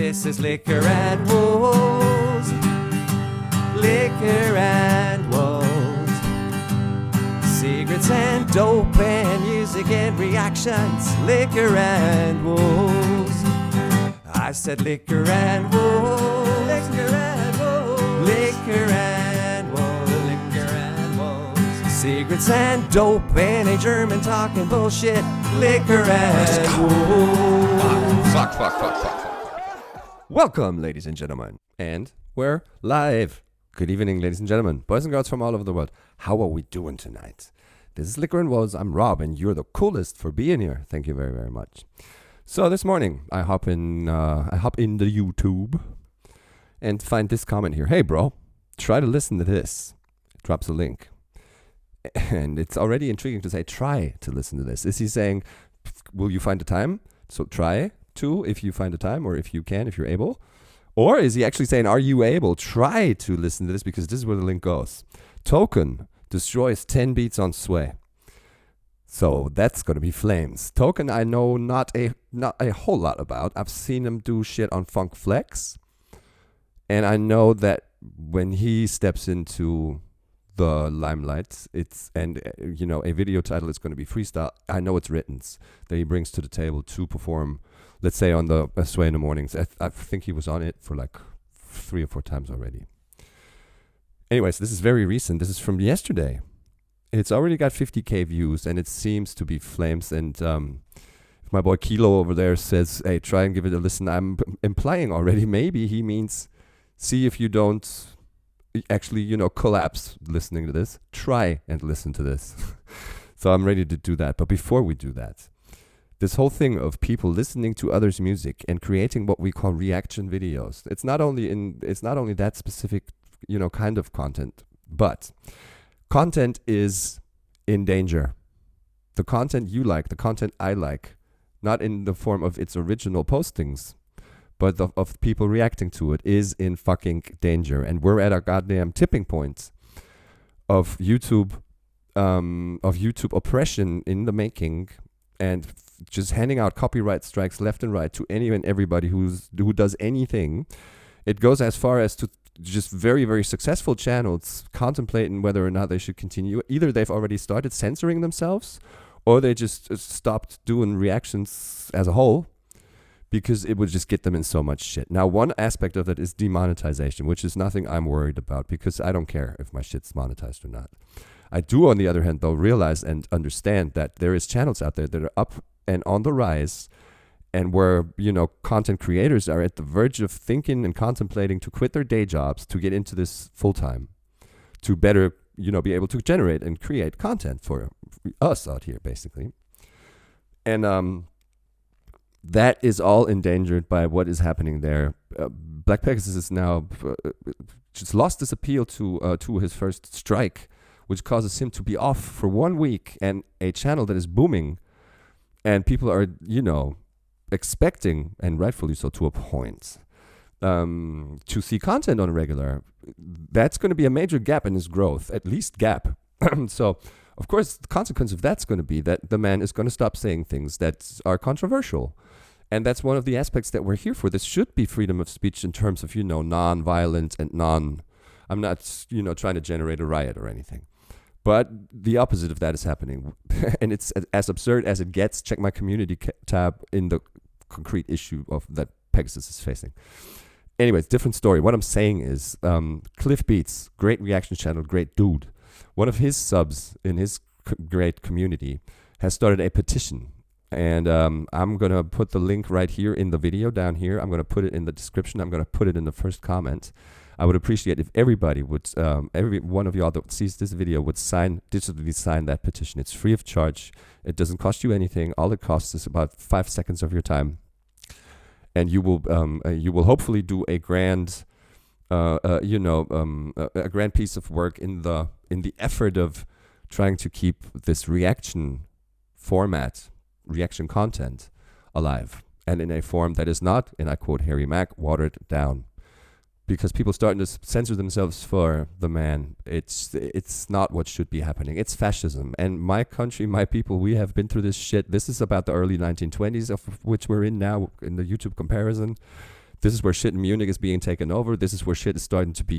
This is Liquor and Wolves. Liquor and Wolves. Secrets and dope and music and reactions. Liquor and Wolves. I said liquor and wolves. Liquor and wolves. Liquor and wolves. Liquor and wolves. Secrets and dope and a German talking bullshit. Liquor and wolves. Fuck. Welcome, ladies and gentlemen. And we're live. Good evening, ladies and gentlemen. Boys and girls from all over the world. How are we doing tonight? This is Liquor and Wolves. I'm Rob, and you're the coolest for being here. Thank you very, very much. So this morning, I hop in the YouTube and find this comment here. Hey, bro, try to listen to this. It drops a link. And it's already intriguing to say, try to listen to this. Is he saying, will you find the time? So try to, if you find the time, or if you can, if you're able. Or is he actually saying, are you able? Try to listen to this, because this is where the link goes. Token destroys 10 beats on Sway. So that's going to be Flames. Token I know not a whole lot about. I've seen him do shit on Funk Flex. And I know that when he steps into the limelight, a video title is going to be Freestyle. I know it's written that he brings to the table to perform, let's say on the Sway in the Mornings. I think he was on it for like 3 or 4 times already. Anyways, this is very recent. This is from yesterday. It's already got 50k views, and it seems to be Flames. And if my boy Kilo over there says, hey, try and give it a listen, I'm implying already maybe he means see if you don't actually, collapse listening to this. Try and listen to this. So I'm ready to do that. But before we do that, this whole thing of people listening to others' music and creating what we call reaction videos, it's not only that specific, kind of content, but content is in danger. The content you like, the content I like, not in the form of its original postings, but of people reacting to it, is in fucking danger. And we're at a goddamn tipping point of YouTube oppression in the making, and just handing out copyright strikes left and right to any and everybody who does anything. It goes as far as to just very, very successful channels contemplating whether or not they should continue. Either they've already started censoring themselves, or they just stopped doing reactions as a whole, because it would just get them in so much shit. Now, one aspect of that is demonetization, which is nothing I'm worried about, because I don't care if my shit's monetized or not. I do, on the other hand, though, realize and understand that there is channels out there that are up and on the rise, and where, content creators are at the verge of thinking and contemplating to quit their day jobs to get into this full time, to better, be able to generate and create content for us out here, basically. And that is all endangered by what is happening there. Black Pegasus is now just lost his appeal to his first strike, which causes him to be off for 1 week, and a channel that is booming, and people are, expecting, and rightfully so to a point, to see content on a regular. That's going to be a major gap in his growth, at least gap. So, of course, the consequence of that's going to be that the man is going to stop saying things that are controversial. And that's one of the aspects that we're here for. This should be freedom of speech in terms of, non-violent and I'm not, trying to generate a riot or anything. But the opposite of that is happening. And it's as absurd as it gets. Check my community tab in the concrete issue of that Pegasus is facing. Anyways, different story. What I'm saying is, Cliff Beats, great reaction channel, great dude. One of his subs in his great community has started a petition. And I'm going to put the link right here in the video down here. I'm going to put it in the description. I'm going to put it in the first comment. I would appreciate if everybody would, every one of y'all that sees this video would digitally sign that petition. It's free of charge. It doesn't cost you anything. All it costs is about 5 seconds of your time. And you will hopefully do a grand, a grand piece of work in the effort of trying to keep this reaction format, reaction content alive, and in a form that is not, and I quote Harry Mack, watered down. Because people starting to censor themselves for the man, it's not what should be happening. It's fascism. And my country, my people, we have been through this shit. This is about the early 1920s, of which we're in now in the YouTube comparison. This is where shit in Munich is being taken over. This is where shit is starting to be,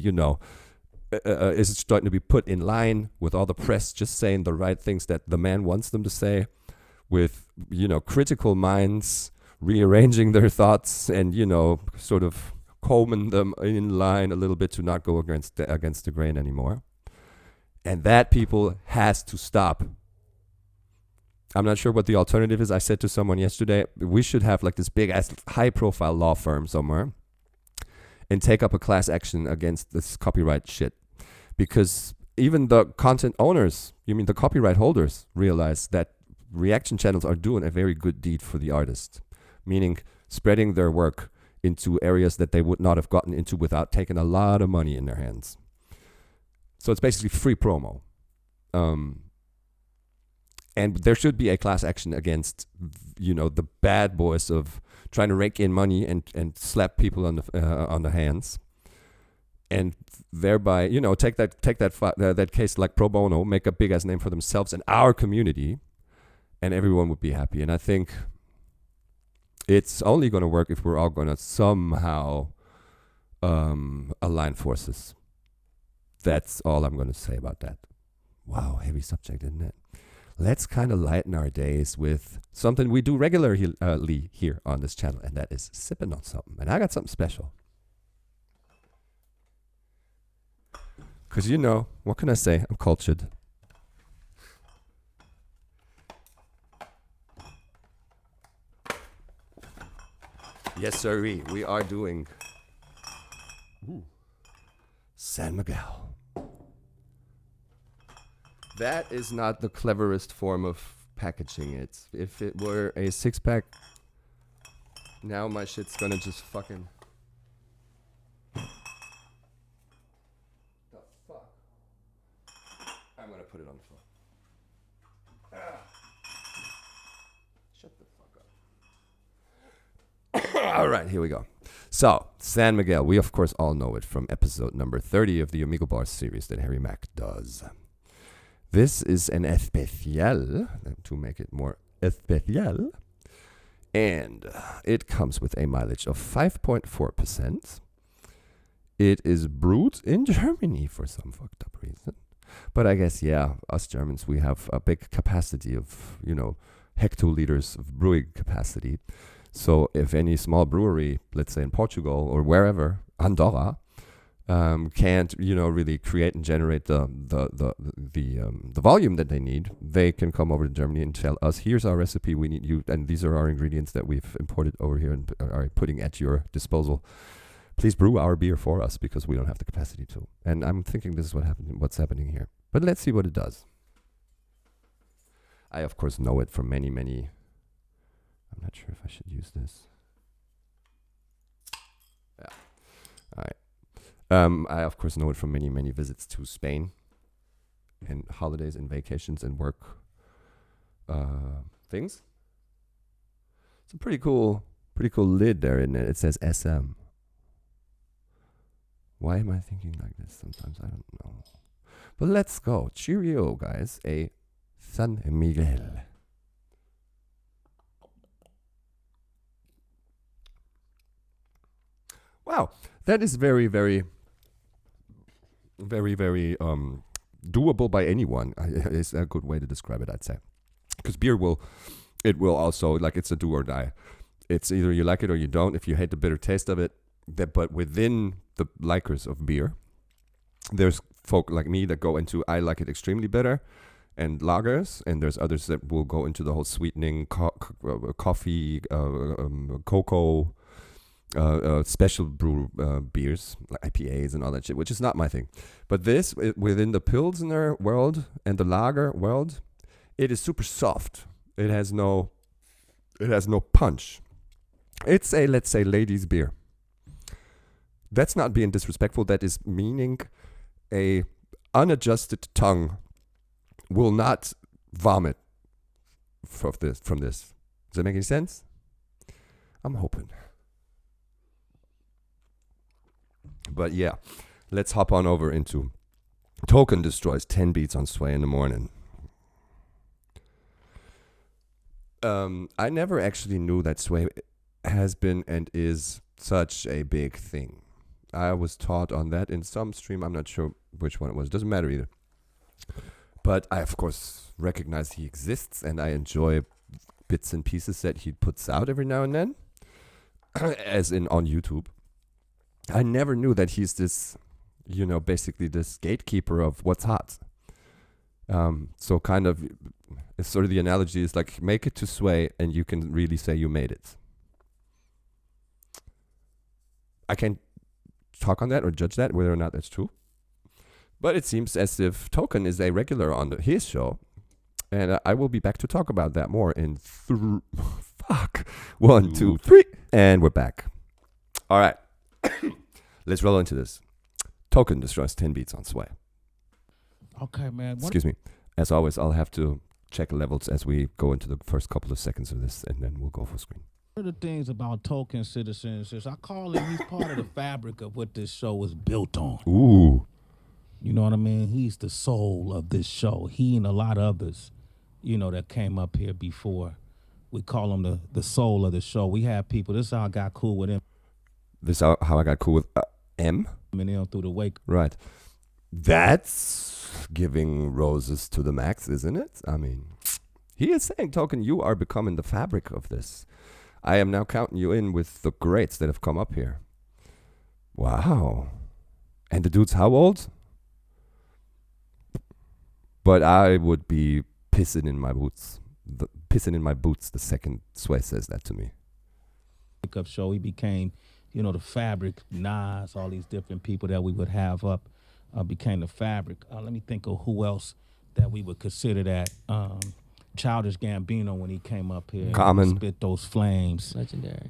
is starting to be put in line with all the press just saying the right things that the man wants them to say, with, critical minds rearranging their thoughts and, sort of combing them in line a little bit to not go against the grain anymore. And that, people, has to stop. I'm not sure what the alternative is. I said to someone yesterday, we should have like this big ass high profile law firm somewhere and take up a class action against this copyright shit. Because even the content owners, the copyright holders, realize that reaction channels are doing a very good deed for the artist, meaning spreading their work into areas that they would not have gotten into without taking a lot of money in their hands. So it's basically free promo. And there should be a class action against, the bad boys of trying to rake in money and slap people on the hands, and thereby, take that case like pro bono, make a big ass name for themselves and our community, and everyone would be happy. And I think it's only going to work if we're all going to somehow align forces. That's all I'm going to say about that. Wow, heavy subject, isn't it? Let's kind of lighten our days with something we do regularly here on this channel, and that is sipping on something. And I got something special. Because, what can I say? I'm cultured. Yes, sirree. We are doing San Miguel. That is not the cleverest form of packaging it. If it were a 6-pack, now my shit's gonna just fucking... The fuck? I'm gonna put it on the floor. Shut the fuck up. All right, here we go. So, San Miguel. We, of course, all know it from episode number 30 of the Amigo Bar series that Harry Mack does. This is an especial, to make it more especial, and it comes with a mileage of 5.4%. It is brewed in Germany for some fucked up reason. But I guess, us Germans, we have a big capacity of, hectoliters of brewing capacity. So if any small brewery, let's say in Portugal or wherever, Andorra, can't really create and generate the volume that they need, they can come over to Germany and tell us, here's our recipe, we need you, and these are our ingredients that we've imported over here and are putting at your disposal. Please brew our beer for us because we don't have the capacity to. And I'm thinking this is what's happening here. But let's see what it does. I of course know it from many. I'm not sure if I should use this. Yeah. All right. I, of course, know it from many visits to Spain and holidays and vacations and work things. It's a pretty cool lid there, isn't it? It says SM. Why am I thinking like this sometimes? I don't know. But let's go. Cheerio, guys. A San Miguel. Wow. That is very doable by anyone. It's a good way to describe it, I'd say. Because beer will also, like, it's a do or die. It's either you like it or you don't. If you hate the bitter taste of it, but within the likers of beer, there's folk like me that go into, I like it extremely bitter, and lagers, and there's others that will go into the whole sweetening, coffee, cocoa, special brew beers, like IPAs and all that shit, which is not my thing. But this, within the Pilsner world and the lager world, it is super soft. It has no punch. It's a, let's say, ladies' beer. That's not being disrespectful. That is meaning a unadjusted tongue will not vomit from this. Does that make any sense? I'm hoping. But yeah, let's hop on over into Token destroys 10 beats on Sway in the morning. I never actually knew that Sway has been and is such a big thing. I was taught on that in some stream. I'm not sure which one it was. Doesn't matter either. But I, of course, recognize he exists, and I enjoy bits and pieces that he puts out every now and then, as in on YouTube. I never knew that he's this, basically this gatekeeper of what's hot. So kind of, it's sort of the analogy is like, make it to Sway, and you can really say you made it. I can't talk on that or judge that, whether or not that's true. But it seems as if Token is a regular on his show. And I will be back to talk about that more in 1, 2, 3. And we're back. All right. Let's roll into this. Token destroys 10 beats on Sway. Okay, man. Excuse me. As always, I'll have to check levels as we go into the first couple of seconds of this, and then we'll go full screen. One of the things about Token Citizens is I call him, he's part of the fabric of what this show is built on. Ooh. You know what I mean? He's the soul of this show. He and a lot of others, that came up here before. We call him the soul of the show. We have people, this is how I got cool with him. This is how I got cool with M? And then through the wake. Right. That's giving roses to the max, isn't it? I mean, he is saying, Token, you are becoming the fabric of this. I am now counting you in with the greats that have come up here. Wow. And the dude's how old? But I would be pissing in my boots. The second Sway says that to me. Up show, he became, the fabric, Nas, all these different people that we would have up became the fabric. Let me think of who else that we would consider that. Childish Gambino when he came up here. Common. Spit those flames.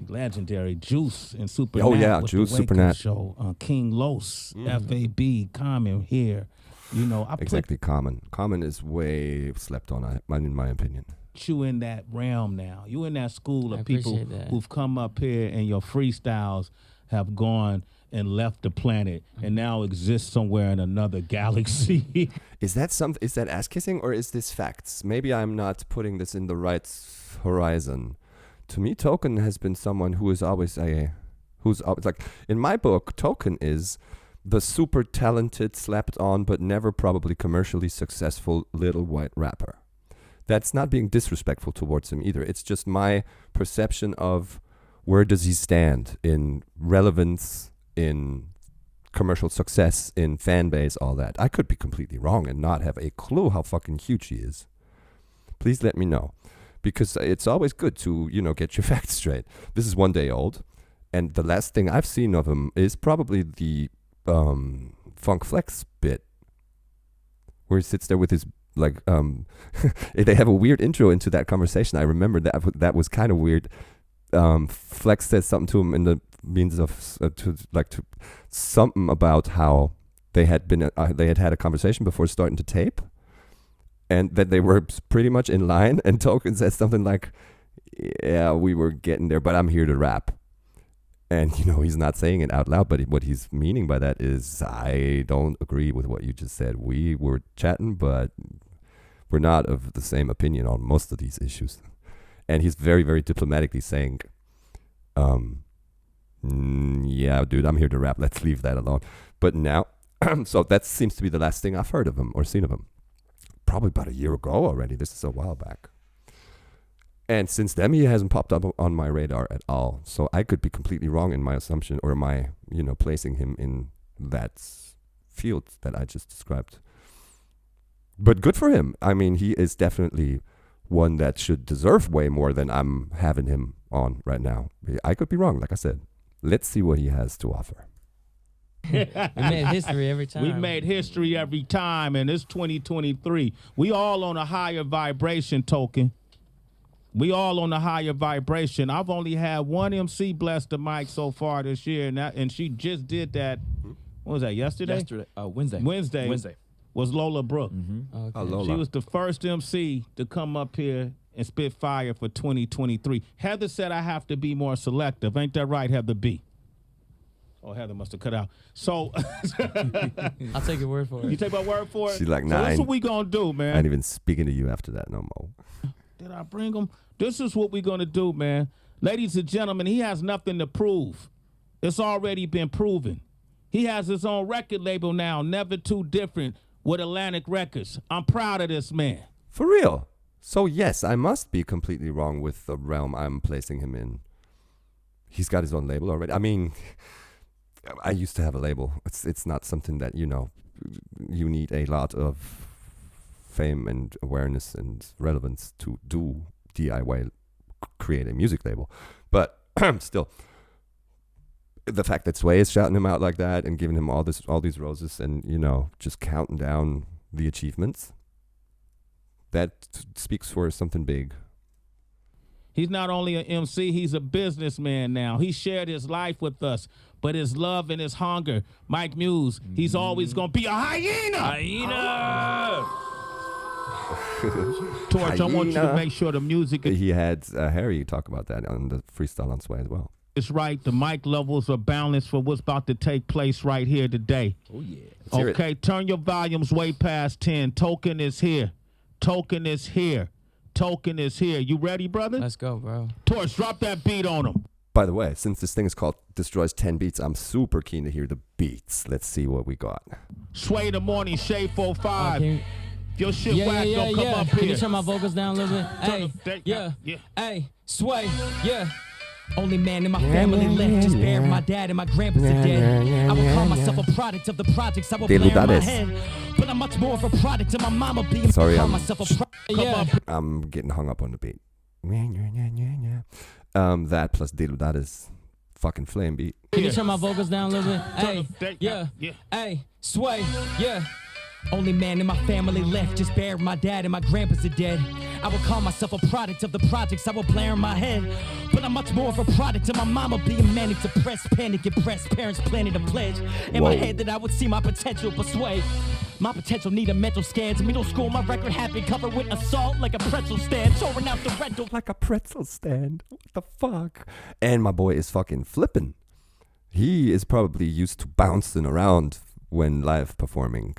Legendary. Juice and Supernat. Oh, yeah, Juice, Supernat. Show. King Los, FAB, Common here. Exactly, Common. Common is way slept on, in my opinion. You in that realm now. You in that school of people who've come up here and your freestyles have gone and left the planet and now exist somewhere in another galaxy. Is that ass kissing or is this facts? Maybe I'm not putting this in the right horizon. To me, Token has been someone who is always like, in my book, Token is the super talented, slapped on, but never probably commercially successful little white rapper. That's not being disrespectful towards him either. It's just my perception of where does he stand in relevance, in commercial success, in fan base, all that. I could be completely wrong and not have a clue how fucking huge he is. Please let me know. Because it's always good to, get your facts straight. This is 1 day old. And the last thing I've seen of him is probably the Funk Flex bit. Where he sits there with his, they have a weird intro into that conversation. I remember that was kind of weird. Flex says something to him in the means of something about how they had had a conversation before starting to tape, and that they were pretty much in line. And Token says something like, "Yeah, we were getting there, but I'm here to rap." And he's not saying it out loud, but what he's meaning by that is, I don't agree with what you just said. We were chatting, but we're not of the same opinion on most of these issues. And he's very, very diplomatically saying, yeah, dude, I'm here to rap. Let's leave that alone. But now, so that seems to be the last thing I've heard of him or seen of him. Probably about a year ago already. This is a while back. And since then, he hasn't popped up on my radar at all. So I could be completely wrong in my assumption or my, placing him in that field that I just described. But good for him. I mean, he is definitely one that should deserve way more than I'm having him on right now. I could be wrong, like I said. Let's see what he has to offer. We made history every time. We made history every time, and it's 2023. We all on a higher vibration, Token. We all on a higher vibration. I've only had one MC bless the mic so far this year, and she just did that. What was that, yesterday? Wednesday. Was Lola Brooke. Mm-hmm. Okay. Oh, Lola. She was the first MC to come up here and spit fire for 2023. Heather said I have to be more selective. Ain't that right, Heather B? Oh, Heather must have cut out. So I'll take your word for it. You take my word for it? She's like, so nah. this is what we gonna do, man. I ain't even speaking to you after that no more. Did I bring him? This is what we gonna do, man. Ladies and gentlemen, he has nothing to prove. It's already been proven. He has his own record label now, Never Too Different, with Atlantic Records. I'm proud of this man. For real. So yes, I must be completely wrong with the realm I'm placing him in. He's got his own label already. I mean, I used to have a label. It's not something that, you know, you need a lot of fame and awareness and relevance to do DIY, create a music label. But still, the fact that Sway is shouting him out like that and giving him all these roses and, you know, just counting down the achievements, that speaks for something big. He's not only an MC, he's a businessman now. He shared his life with us, but his love and his hunger, Mike Muse, he's always going to be a hyena. Hyena! Torch, hyena. I want you to make sure the music... He had Harry talk about that on the freestyle on Sway as well. It's right. The mic levels are balanced for what's about to take place right here today. Oh, yeah. Okay, turn your volumes way past 10. Token is here. Token is here. Token is here. You ready, brother? Let's go, bro. Torch, drop that beat on him. By the way, since this thing is called Destroys 10 Beats, I'm super keen to hear the beats. Let's see what we got. Sway the morning, Shade 45. If your shit whack, don't come up here. Can you turn my vocals down a little bit? Hey, yeah. Hey, Sway, yeah. Only man in my family left, just buried my dad and my grandpa's are dead. I would call myself a product of the projects I would blare in my head. But I'm much more of a product of my mama being. Sorry, I'm getting hung up on the beat. That plus Diludades fucking flame beat. Can you turn my vocals down a little bit? Hey, yeah. Hey, Sway, yeah. Only man in my family left, just buried my dad and my grandpa's are dead. I would call myself a product of the projects I would blare in my head. But I'm much more of a product of my mama being manic, depressed, panic, impressed. Parents planted a pledge in my head that I would see my potential, but Sway, my potential need a mental scan. To middle school, my record had been covered with assault like a pretzel stand, tearing out the rental. Like a pretzel stand? What the fuck? And my boy is fucking flipping. He is probably used to bouncing around when live performing.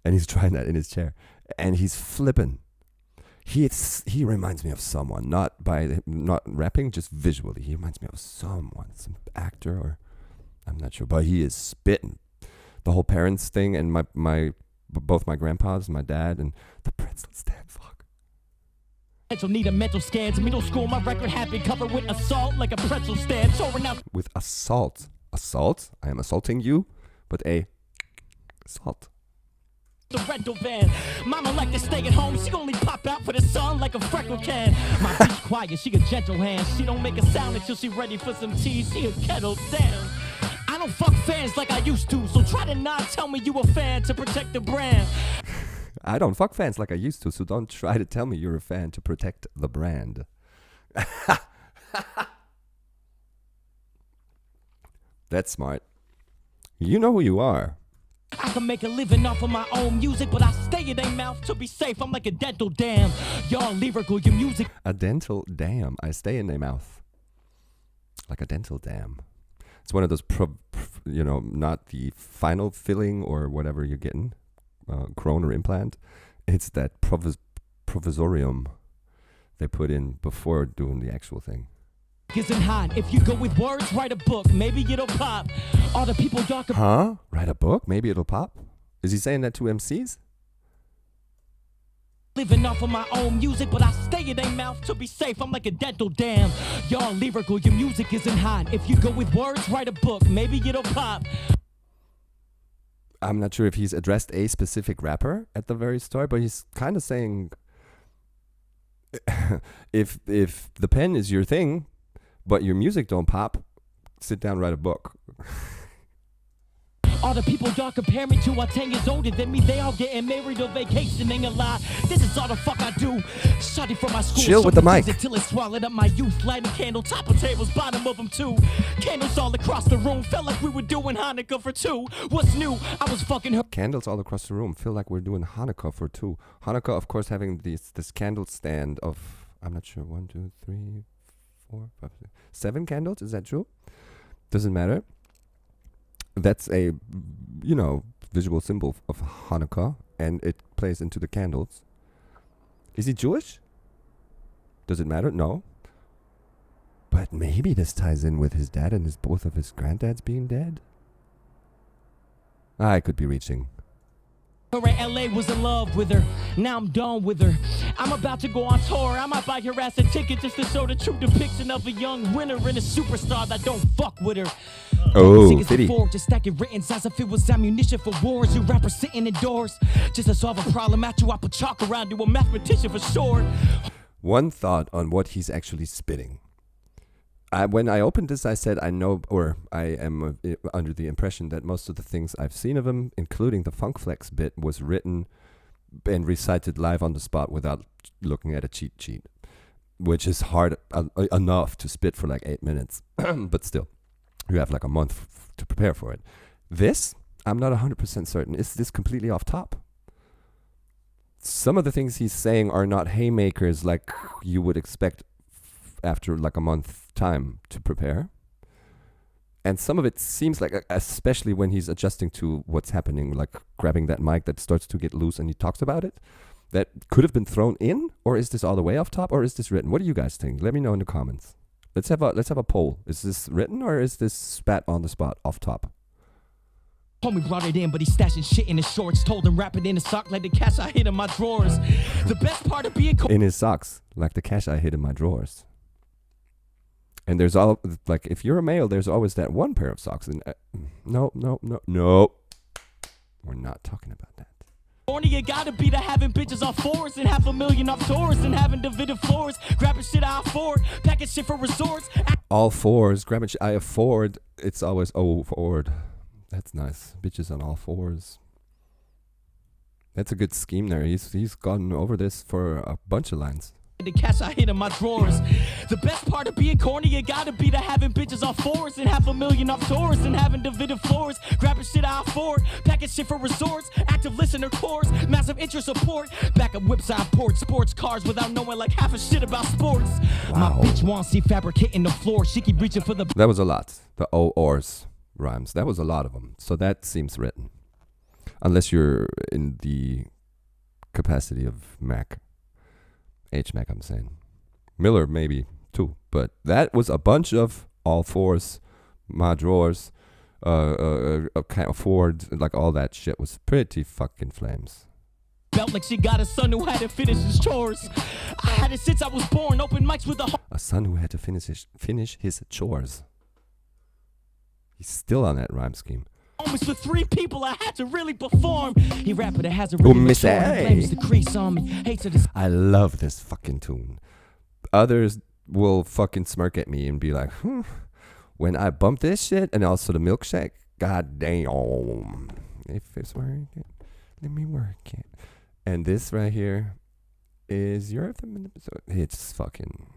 And he's trying that in his chair. And he's flipping. He reminds me of someone, not rapping, just visually. He reminds me of someone, some actor, or I'm not sure, but he is spitting. The whole parents thing, and both my grandpas, my dad, and the pretzel stand. Fuck. Need a mental scan. To middle school, my record had been covered with assault like a pretzel stand. With assault, I am assaulting you, but assault. The rental van. Mama like to stay at home. She only pop out for the sun like a freckle can. My bitch quiet, she a gentle hand. She don't make a sound until she ready for some tea. She a kettle down. I don't fuck fans like I used to, so try to not tell me you a fan to protect the brand. I don't fuck fans like I used to, so don't try to tell me you're a fan to protect the brand. That's smart. You know who you are. I can make a living off of my own music, but I stay in their mouth to be safe. I'm like a dental dam. Y'all lyrical, your music. A dental dam. I stay in their mouth. Like a dental dam. It's one of those, not the final filling or whatever you're getting, crown or implant. It's that provisorium they put in before doing the actual thing. Isn't hot. If you go with words, write a book. Maybe it'll pop. All the people talk about. Huh? Write a book? Maybe it'll pop? Is he saying that to MCs? Living off of my own music, but I stay in their mouth to be safe. I'm like a dental dam. Y'all lyrical, your music isn't hot. If you go with words, write a book. Maybe it'll pop. I'm not sure if he's addressed a specific rapper at the very start, but he's kind of saying, if the pen is your thing, but your music don't pop, sit down, write a book. All the people y'all compare me to are 10 years older than me. They all getting married or vacationing a lot. This is all the fuck I do. Shawty from my school. Chill with the mic. Until it swallowed up my youth. Lighting candle, top of tables, bottom of them too. Candles all across the room. Felt like we were doing Hanukkah for two. What's new? I was fucking her. Candles all across the room. Feel like we're doing Hanukkah for two. Hanukkah, of course, having this candle stand of, I'm not sure, 1, 2, 3, 4, 5, 6, 7 candles. Is that true? Doesn't matter. That's a, visual symbol of Hanukkah, and it plays into the candles. Is he Jewish? Does it matter? No. But maybe this ties in with his dad and both of his granddads being dead. I could be reaching. Her in LA was in love with her. Now I'm done with her. I'm about to go on tour. I might buy your ass a ticket just to show the true depiction of a young winner and a superstar that don't fuck with her. Oh, Fitty. Just stacking written as if it was ammunition for wars. You rappers sitting indoors just to solve a problem. At you, I put chalk around you, a mathematician for sure. One thought on what he's actually spitting. When I opened this, I said I know, or I am under the impression that most of the things I've seen of him, including the Funk Flex bit, was written and recited live on the spot without looking at a cheat sheet, which is hard enough to spit for like 8 minutes. But still, you have like a month to prepare for it. This, I'm not 100% certain. Is this completely off top? Some of the things he's saying are not haymakers like you would expect after like a month time to prepare, and some of it seems like, especially when he's adjusting to what's happening, like grabbing that mic that starts to get loose and he talks about it, that could have been thrown in, or is this all the way off top, or is this written? What do you guys think? Let me know in the comments. Let's have a poll. Is this written or is this spat on the spot off top? Homie brought it in, but he's stashing shit in his shorts. Told him wrap it in his sock like the cash I hid in my drawers. The best part of being in his socks, like the cash I hid in my drawers. And there's all, like, if you're a male, there's always that one pair of socks. And no. We're not talking about that. You gotta be to having bitches off fours and 500,000 off tours and having divided floors. Grabbing shit I afford, packing shit for resorts. All fours, grabbing shit I afford. It's always forward. That's nice. Bitches on all fours. That's a good scheme there. He's gone over this for a bunch of lines. The cash I hid in my drawers. The best part of being corny, you gotta be to having bitches off fours and 500,000 off tours and having divided floors. Grabbing shit I afford, packing shit for resorts. Active listener cores, massive interest support. Back up whips I import, sports cars without knowing like half a shit about sports. Wow. My bitch wants see fabric hitting the floor. She keep reaching for the. That was a lot. The O-ors rhymes. That was a lot of them. So that seems written. Unless you're in the capacity of Mac. H-Mac, I'm saying. Miller, maybe, too. But that was a bunch of all fours, my drawers, can't afford, like all that shit was pretty fucking flames. Felt like she got a son who had to finish his chores. I had it since I was born, open mics with a son who had to finish his chores. He's still on that rhyme scheme. Almost with 3 people I had to really perform. He rapper that has a really blames the crease on me. Hates it. I love this fucking tune. Others will fucking smirk at me and be like, when I bump this shit, and also the milkshake, god damn. If it's working, let me work it. And this right here is it's fucking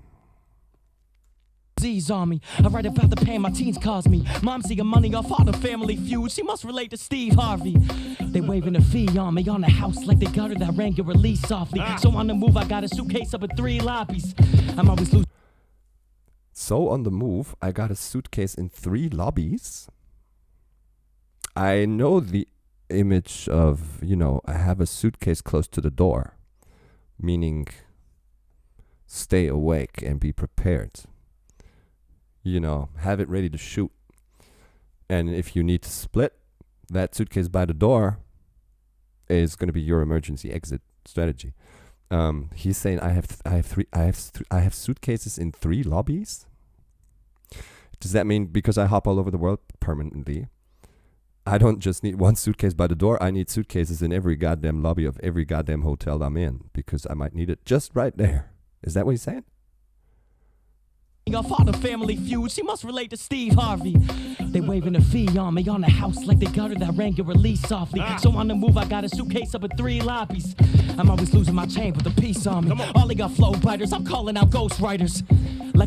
on me. I write about the pain my teens caused me. Mom's seeing money off all the family feud. She must relate to Steve Harvey. They waving a fee on me on the house like they got her that rang and release softly. So on the move, I got a suitcase up in 3 lobbies. I'm always losing. So on the move, I got a suitcase in 3 lobbies. I know the image of, I have a suitcase close to the door, meaning stay awake and be prepared. Have it ready to shoot. And if you need to split, that suitcase by the door is going to be your emergency exit strategy. He's saying I have suitcases in 3 lobbies. Does that mean because I hop all over the world permanently, I don't just need 1 suitcase by the door? I need suitcases in every goddamn lobby of every goddamn hotel I'm in because I might need it just right there. Is that what he's saying? Off all the family feud, she must relate to Steve Harvey. They waving a fee on me on the house like they got her that rang and release softly. So on the move, I got a suitcase up in 3 lobbies. I'm always losing my chain with a piece on me. All they got flow biters, I'm calling out ghost writers.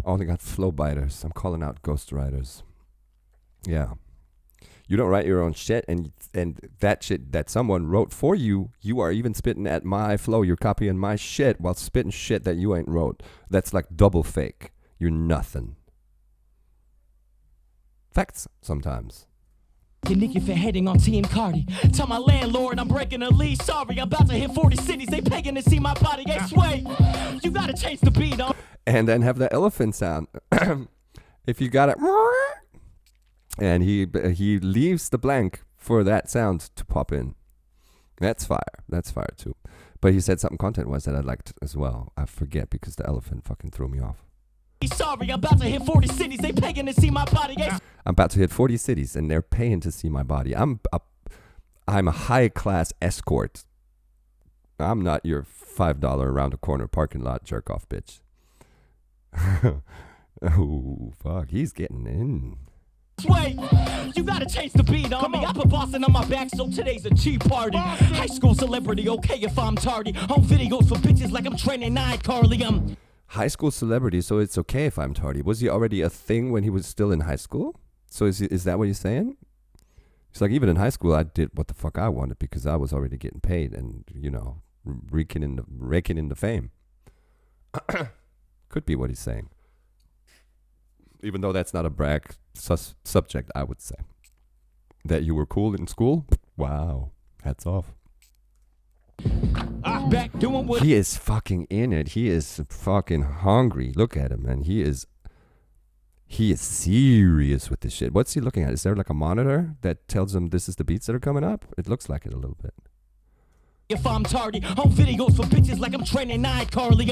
All they got flow biters, I'm calling out ghost writers. Yeah. You don't write your own shit, and that shit that someone wrote for you, you are even spitting at my flow. You're copying my shit while spitting shit that you ain't wrote. That's like double fake. You're nothing. Facts sometimes. Nicky for heading on Team Cardi. Tell my landlord I'm breaking a lease. Sorry, I'm about to hit 40 cities. They paying to see my body. Hey, Sway, you gotta change the beat on. And then have the elephant sound. If you got it, and he leaves the blank for that sound to pop in. That's fire. That's fire too. But he said something content-wise that I liked as well. I forget because the elephant fucking threw me off. Sorry, I'm about to hit 40 cities. They paying to see my body. I'm about to hit 40 cities, and they're paying to see my body. I'm a high-class escort. I'm not your $5 around the corner parking lot jerk-off bitch. Oh, fuck. He's getting in. Wait, you gotta change the beat on me. I put Boston on my back, so today's a cheap party. High school celebrity, okay if I'm tardy. Home videos for bitches like I'm training iCarly. High school celebrity, so it's okay if I'm tardy. Was he already a thing when he was still in high school? So is that what he's saying? He's like, even in high school, I did what the fuck I wanted because I was already getting paid and, you know, raking in the fame. Could be what he's saying. Even though that's not a brag subject, I would say. That you were cool in school? Wow. Hats off. Back doing what he is fucking in it. He is fucking hungry. Look at him, man. He is serious with this shit. What's he looking at? Is there like a monitor that tells him this is the beats that are coming up? It looks like it a little bit. If I'm tardy, home videos for bitches like I'm training iCarly.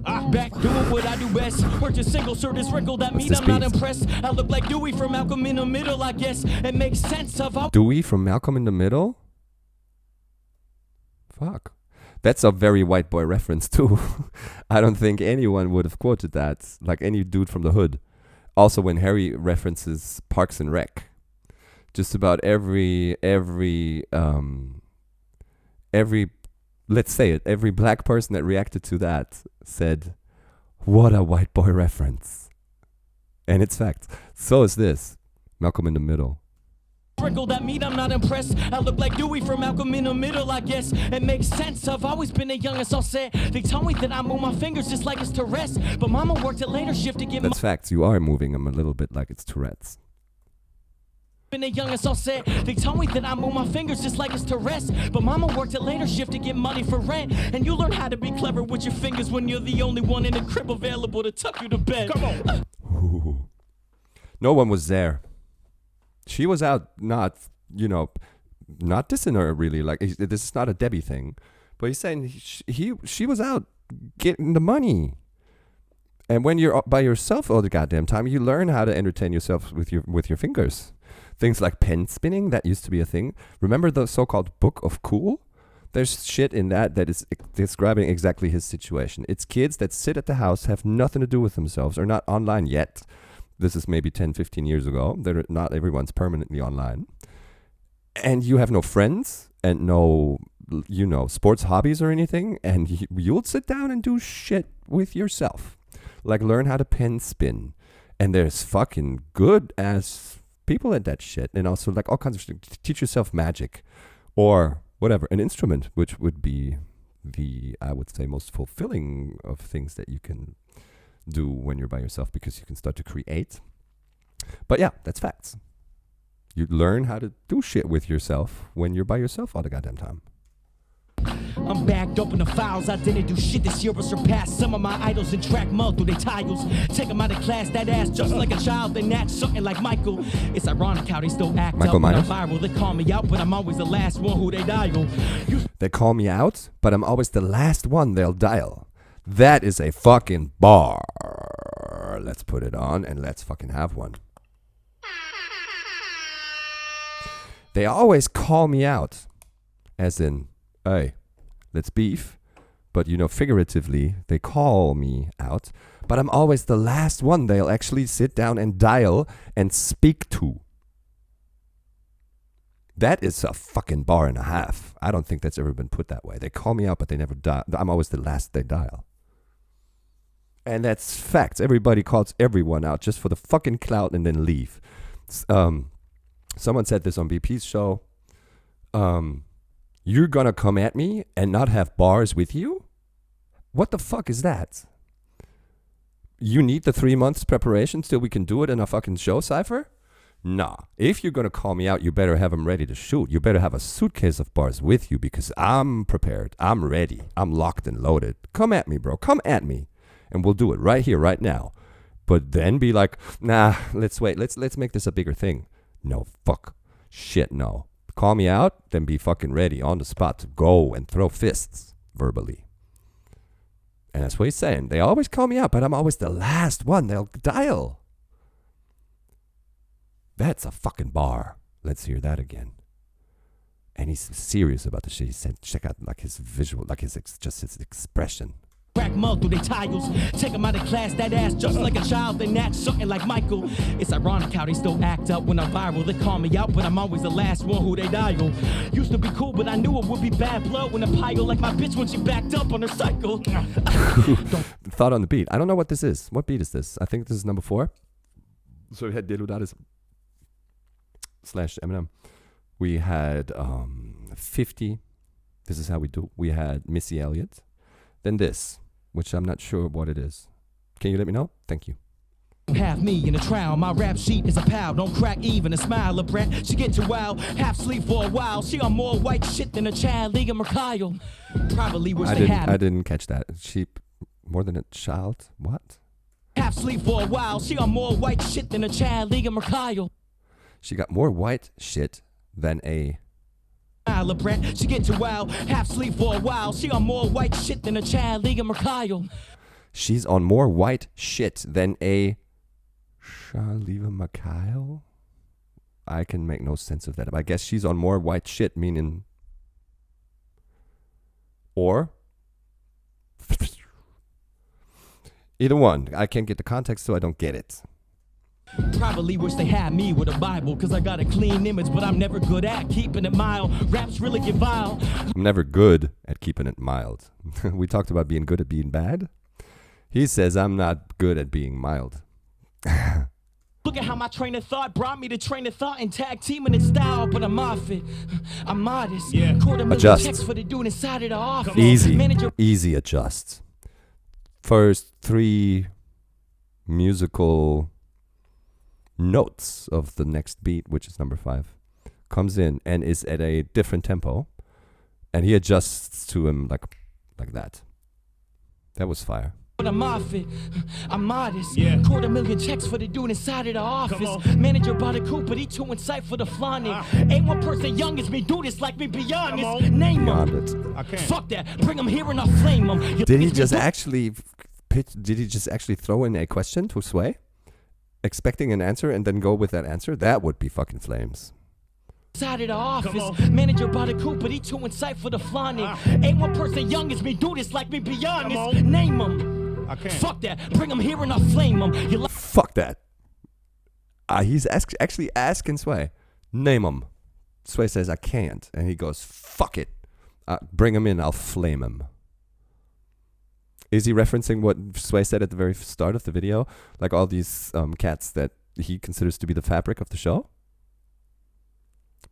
I'm back doing what I do best. Purchase single shirt is wrinkled. That means I'm not impressed. I look like Dewey from Malcolm in the Middle. I guess it makes sense of how Dewey from Malcolm in the Middle? Fuck. That's a very white boy reference too. I don't think anyone would have quoted that, like any dude from the hood. Also, when Harry references Parks and Rec, just about every let's say it, every black person that reacted to that said, "What a white boy reference," and it's fact. So is this Malcolm in the Middle. Sprinkle that meat, I'm not impressed. I look like Dewey from Malcolm in the Middle, I guess. It makes sense. I've always been the youngest, I'll say. They tell me that I move my fingers just like it's Tourette's. But mama worked a later shift to get That's facts. You are moving them a little bit like it's Tourette's. Been the youngest, I'll say. They tell me that I move my fingers just like it's Tourette's. But mama worked a later shift to get money for rent. And you learn how to be clever with your fingers when you're the only one in the crib available to tuck you to bed. Come on. Ooh. No one was there. She was out, not dissing her really. Like, this is not a Debbie thing, but he's saying she was out getting the money. And when you're by yourself all the goddamn time, you learn how to entertain yourself with your fingers. Things like pen spinning, that used to be a thing. Remember the so-called Book of Cool? There's shit in that is describing exactly his situation. It's kids that sit at the house, have nothing to do with themselves, are not online yet. This is maybe 10, 15 years ago. Not everyone's permanently online. And you have no friends and no, sports hobbies or anything. And you'll sit down and do shit with yourself. Like learn how to pen spin. And there's fucking good ass people at that shit. And also like all kinds of shit. Teach yourself magic or whatever. An instrument, which would be I would say, most fulfilling of things that you can do when you're by yourself, because you can start to create. But yeah, that's facts. You learn how to do shit with yourself when you're by yourself all the goddamn time. I'm backed up in the files. I didn't do shit this year but surpassed some of my idols and track mud through their titles. Take them out of class, that ass just like a child. They natch something like Michael. It's ironic how they still act up when I'm viral. They call me out, but I'm always the last one who they dial. They call me out, but I'm always the last one they'll dial. That is a fucking bar. Let's put it on and let's fucking have one. They always call me out. As in, hey, let's beef. But, figuratively, they call me out. But I'm always the last one they'll actually sit down and dial and speak to. That is a fucking bar and a half. I don't think that's ever been put that way. They call me out, but they never dial. I'm always the last they dial. And that's facts. Everybody calls everyone out just for the fucking clout and then leave. Someone said this on BP's show. You're gonna come at me and not have bars with you? What the fuck is that? You need the 3 months preparation till we can do it in a fucking show, Cypher? Nah. If you're gonna call me out, you better have them ready to shoot. You better have a suitcase of bars with you, because I'm prepared. I'm ready. I'm locked and loaded. Come at me, bro. Come at me. And we'll do it right here, right now. But then be like, nah, let's wait. Let's make this a bigger thing. No, fuck. Shit, no. Call me out, then be fucking ready on the spot to go and throw fists verbally. And that's what he's saying. They always call me out, but I'm always the last one they'll dial. That's a fucking bar. Let's hear that again. And he's serious about the shit he said. Check out like his visual, like his expression. Crack mud through their tiles. Take them out of class, that ass just like a child. They act something like Michael. It's ironic how they still act up when I'm viral. They call me out, but I'm always the last one who they dial. Used to be cool, but I knew it would be bad blood when a pile like my bitch when she backed up on her cycle. Thought on the beat. I don't know what this is. What beat is this? I think this is number 4. So we had KiloGotHitsBoy / Eminem. We had 50. This is how we do. We had Missy Elliott. Then this, which I'm not sure what it is. Can you let me know? Thank you. Have me in a trial, my rap sheet is a pal. Don't crack even a smile, a brat. She get too wild, half sleep for a while. She on more white shit than a child, Liga Mercado. Probably wish they had. I didn't catch that. She more than a child? What? Half sleep for a while. She on more white shit than a child, Liga Mercado. She got more white shit than a. She get too wild, half sleep for a while. She on more white shit than a child, Liga Mercado. She's on more white shit than a Charleva Mikhail? I can make no sense of that. I guess she's on more white shit, meaning. Or. Either one. I can't get the context, so I don't get it. Probably wish they had me with a Bible, cause I got a clean image, but I'm never good at keeping it mild. Raps really get vile. I'm never good at keeping it mild. We talked about being good at being bad. He says I'm not good at being mild. Look at how my train of thought brought me to train of thought and tag teaming in style, but I'm off it. I'm modest. Yeah. Adjust. Checks for the dude inside of the office. Easy adjust. First 3 musical notes of the next beat, which is number 5, comes in and is at a different tempo, and he adjusts to him like that. That was fire. But I'm off it. I'm modest. Yeah. $250,000 checks for the dude inside of the office. Manager bought a coupe, but he too in sight for the flaunting. Ain't one person young as me do this like me, be honest. Name him. Fuck that. Bring him here and I'll flame him. Did he just actually throw in a question to Sway? Expecting an answer and then go with that answer? That would be fucking flames. Inside of the office, manager bought a coupe, but he too in sight for the flaunting. Ain't one person young as me do this like me, be honest. Name him. Fuck that. Bring him here and I'll flame him. Fuck that. He's actually asking Sway. Name him. Sway says, I can't. And he goes, fuck it. Bring him in, I'll flame him. Is he referencing what Sway said at the very start of the video? Like all these cats that he considers to be the fabric of the show?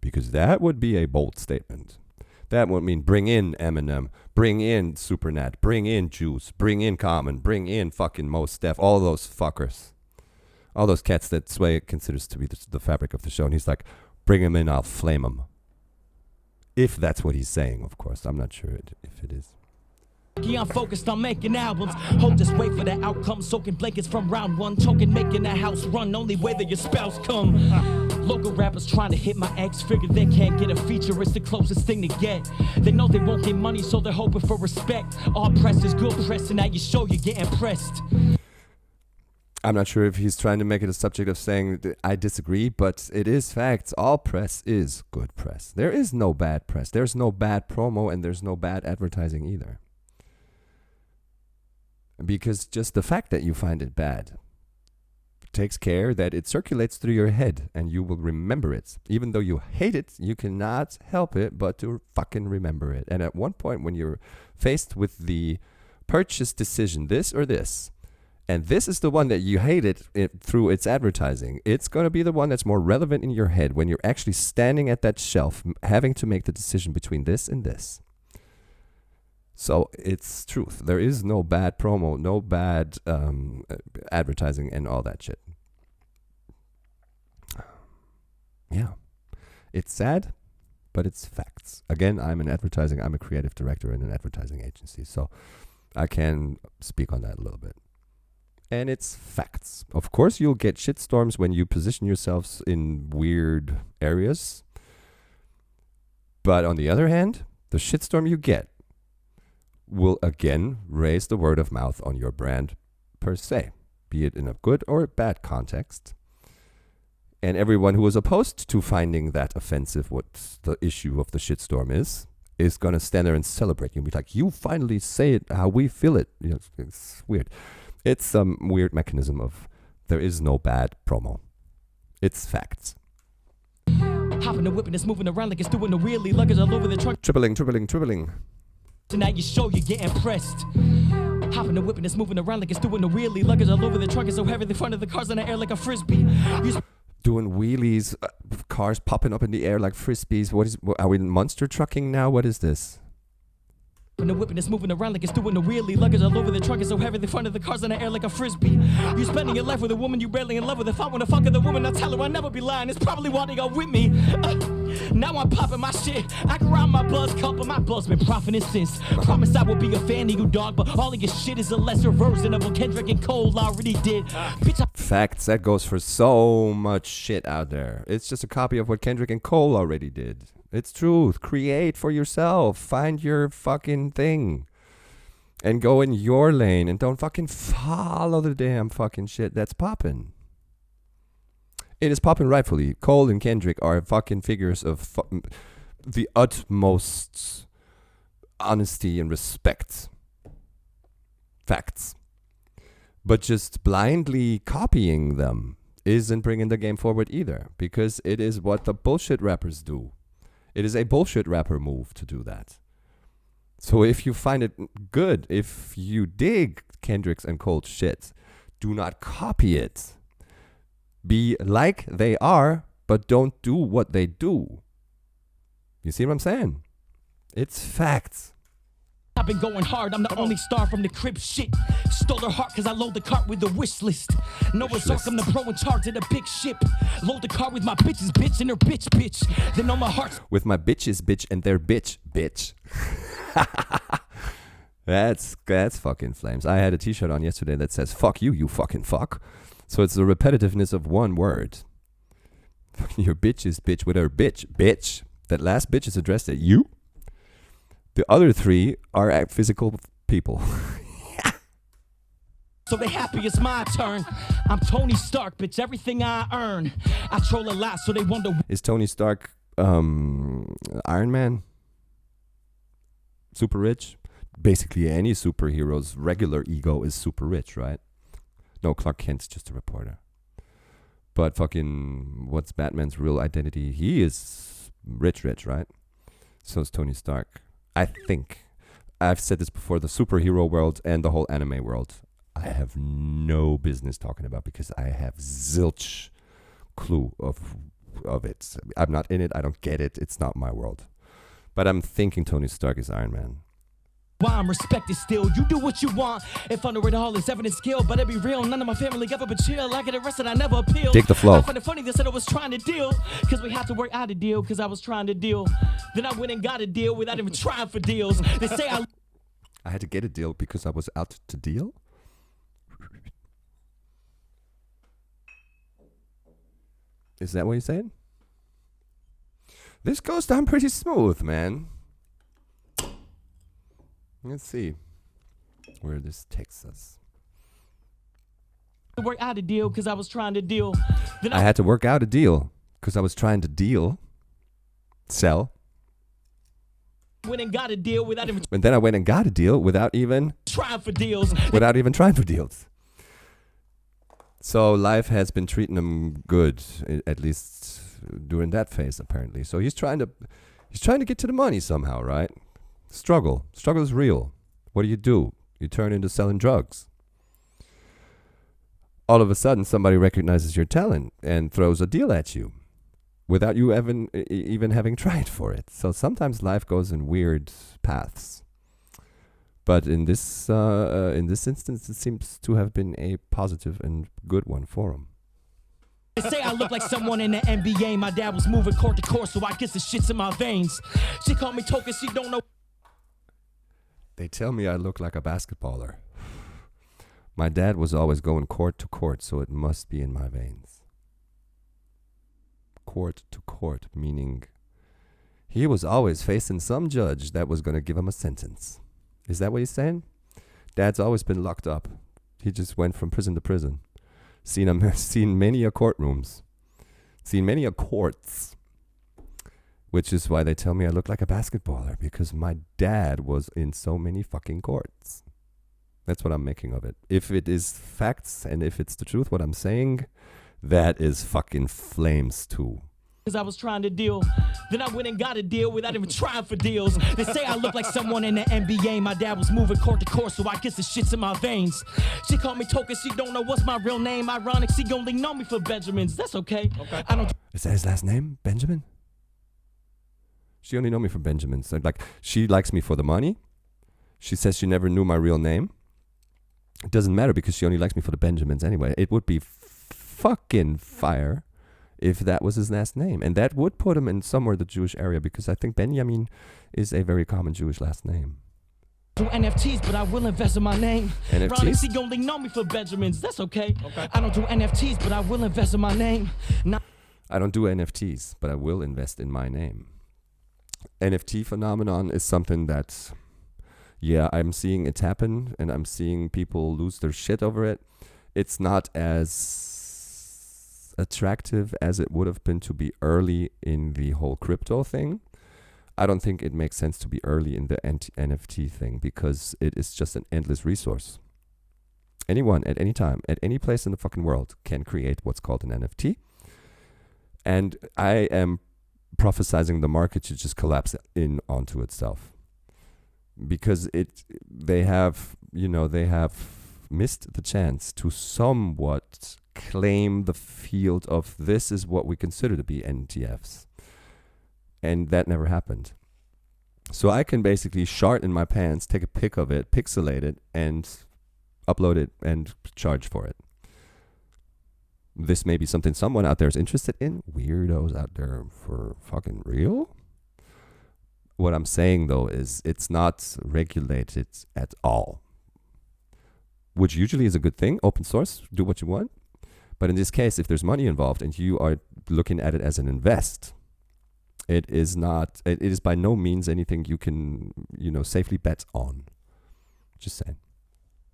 Because that would be a bold statement. That would mean bring in Eminem, bring in Supernat, bring in Juice, bring in Common, bring in fucking Mos Def, all those fuckers. All those cats that Sway considers to be the fabric of the show. And he's like, bring him in, I'll flame him. If that's what he's saying, of course. I'm not sure if it is. Yeah, I'm focused on making albums. Hope just wait for the outcome. Soaking blankets from round 1. Choking, making the house run. Only way that your spells come. Local rappers trying to hit my ex. Figure they can't get a feature. It's the closest thing to get. They know they won't get money, so they're hoping for respect. All press is good press, and now you show you're getting pressed. I'm not sure if he's trying to make it a subject of saying I disagree, but it is facts. All press is good press. There is no bad press. There's no bad promo, and there's no bad advertising either. Because just the fact that you find it bad takes care that it circulates through your head and you will remember it. Even though you hate it, you cannot help it but to fucking remember it. And at one point when you're faced with the purchase decision, this or this, and this is the one that you hated through its advertising, it's going to be the one that's more relevant in your head when you're actually standing at that shelf having to make the decision between this and this. So it's truth. There is no bad promo, no bad advertising and all that shit. Yeah. It's sad, but it's facts. Again, I'm a creative director in an advertising agency, so I can speak on that a little bit. and it's facts. Of course, you'll get shitstorms when you position yourselves in weird areas. But on the other hand, the shitstorm you get will again raise the word of mouth on your brand per se, be it in a good or bad context. And everyone who is opposed to finding that offensive what the issue of the shitstorm is going to stand there and celebrate you and be like, you finally say it how we feel it. You know, it's weird. It's some weird mechanism of there is no bad promo. It's facts. Hopping the whip and it's moving around like it's doing the wheelie, luggage all over the truck. Tripling. Tonight you show you get impressed. Hopping the whip and it's moving around like it's doing the wheelie, luggage all over the truck is so heavy the front of the car's in the air like a frisbee. Doing wheelies, cars popping up in the air like frisbees. Are we monster trucking now? What is this? And the whip and it's moving around like it's doing the wheelie, luggage all over the truck is so heavy the front of the car's in the air like a frisbee. You spending your life with a woman you barely in love with. If I wanna fuck with a woman, I'll tell her I'll never be lying. It's probably why they go with me. Now I'm popping my shit. I can ride my buzz cup, but my buzz been profiting since. Promise I will be a fan of you, dog, but all of your shit is a lesser version of what Kendrick and Cole already did. Bitch, Facts, that goes for so much shit out there. It's just a copy of what Kendrick and Cole already did. It's truth. Create for yourself. Find your fucking thing. And go in your lane and don't fucking follow the damn fucking shit that's popping. It is popping rightfully. Cole and Kendrick are fucking figures of the utmost honesty and respect. Facts. But just blindly copying them isn't bringing the game forward either. Because it is what the bullshit rappers do. It is a bullshit rapper move to do that. So if you find it good, if you dig Kendrick's and Cole's shit, do not copy it. Be like they are, but don't do what they do. You see what I'm saying? It's facts. I've been going hard, I'm the only star from the crib shit. Stole her heart cause I load the cart with a wish list. No result, I'm the pro in charge of the big ship. Load the car with my bitches, bitch, and her bitch, bitch. Then on my heart. With my bitches, bitch, and their bitch, bitch. That's fucking flames. I had a t-shirt on yesterday that says, fuck you, you fucking fuck. So it's the repetitiveness of one word. Your bitch's bitch with her bitch, bitch. That last bitch is addressed at you. The other three are physical people. So they happy it's my turn. I'm Tony Stark, bitch, everything I earn. I troll a lot so they wonder. Is Tony Stark Iron Man? Super rich? Basically any superhero's regular ego is super rich, right? No, Clark Kent's just a reporter. But fucking, what's Batman's real identity? He is rich, right? So is Tony Stark. I think. I've said this before, the superhero world and the whole anime world, I have no business talking about because I have zilch clue of it. I'm not in it. I don't get it. It's not my world. But I'm thinking Tony Stark is Iron Man. Why I'm respected still. You do what you want. If under it all is evident skill, but it be real. None of my family ever but chill. I get arrested, I never appeal. Dig the flow. I find it funny they said I was trying to deal. Cause we have to work out a deal. Cause I was trying to deal. Then I went and got a deal without even trying for deals. They say I had to get a deal because I was out to deal? Is that what you're saying? This goes down pretty smooth, man. Let's see where this takes us. work out a deal because I was trying to deal. Then I had to work out a deal because I was trying to deal. Sell. Went and got a deal without even. And then I went and got a deal without even trying for deals. Without even trying for deals. So life has been treating him good, at least during that phase, apparently. So he's trying to get to the money somehow, right? Struggle is real. What do? You turn into selling drugs. All of a sudden, somebody recognizes your talent and throws a deal at you without you even having tried for it. So sometimes life goes in weird paths. But in this instance, it seems to have been a positive and good one for him. They say I look like someone in the NBA. My dad was moving court to court, so I guess the shit's in my veins. She called me token, she don't know. They tell me I look like a basketballer. My dad was always going court to court, so it must be in my veins. Court to court, meaning he was always facing some judge that was going to give him a sentence. Is that what he's saying? Dad's always been locked up. He just went from prison to prison. Seen many a courtrooms. Seen many a courts. Which is why they tell me I look like a basketballer, because my dad was in so many fucking courts. That's what I'm making of it. If it is facts and if it's the truth, what I'm saying, that is fucking flames too. Cause I was trying to deal, then I went and got a deal without even trying for deals. They say I look like someone in the NBA. My dad was moving court to court, so I guess the shit's in my veins. She called me Token, she don't know what's my real name. Ironic, she only know me for Benjamins. That's okay. I don't. Is that his last name, Benjamin? She only know me for Benjamin. So like, she likes me for the money. She says she never knew my real name. It doesn't matter because she only likes me for the Benjamins anyway. It would be fucking fire if that was his last name. And that would put him in somewhere the Jewish area, because I think Benjamin is a very common Jewish last name. Do NFTs, but I will invest in my name. NFTs? She only know me for Benjamins. That's okay. I don't do NFTs, but I will invest in my name. I don't do NFTs, but I will invest in my name. NFT phenomenon is something that, yeah, I'm seeing it happen, and I'm seeing people lose their shit over it. It's not as attractive as it would have been to be early in the whole crypto thing. I don't think it makes sense to be early in the NFT thing, because it is just an endless resource. Anyone at any time, at any place in the fucking world can create what's called an NFT. And I am prophesizing the market should just collapse in onto itself, because they have missed the chance to somewhat claim the field of this is what we consider to be NTFs, and that never happened. So I can basically shart in my pants, take a pic of it, pixelate it, and upload it and charge for it. This may be something someone out there is interested in. Weirdos out there for fucking real. What I'm saying though is it's not regulated at all, which usually is a good thing. Open source, do what you want. But in this case, if there's money involved and you are looking at it as an invest, it is by no means anything you can, safely bet on. Just saying.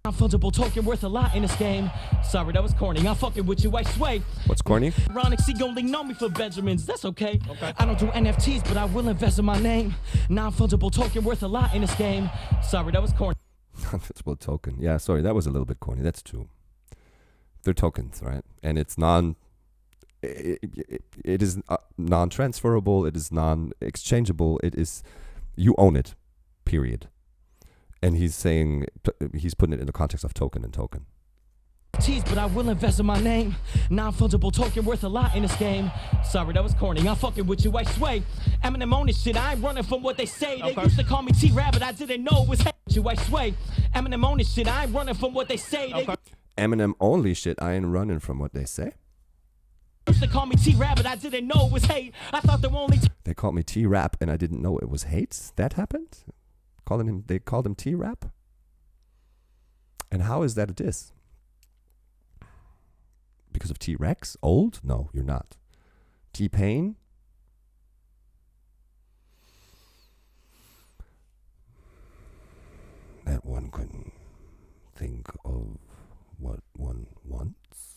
I'm fungible token worth a lot in this game. Sorry, that was corny. I'm fucking with you, I sway. What's corny? Ironic, she only know me for Benjamins. That's okay. I don't do NFTs, but I will invest in my name. Non-fungible token worth a lot in this game. Sorry, that was corny. Non-fungible token. Yeah, sorry, that was a little bit corny. That's true. They're tokens, right? And it's it is non-transferable. It is non-exchangeable. It is, you own it, period. And he's saying, he's putting it in the context of token and token. But I will invest in my name. Non-fungible token worth a lot in this game. Sorry, that was corny. I'm fucking with you, I sway. Eminem on this shit, I ain't running from what they say. They used to call me T-Rabbit, I didn't know it was you, I sway. Eminem on this shit, I ain't running from what they say. Eminem only shit, I ain't running from what they say. Used to call me T-Rabbit, I didn't know it was hate. I thought there were only they called me T-Rap and I didn't know it was hate. That happened? They called him T-Rap? And how is that a diss? Because of T-Rex? Old? No, you're not. T-Pain? That one couldn't think of what one wants.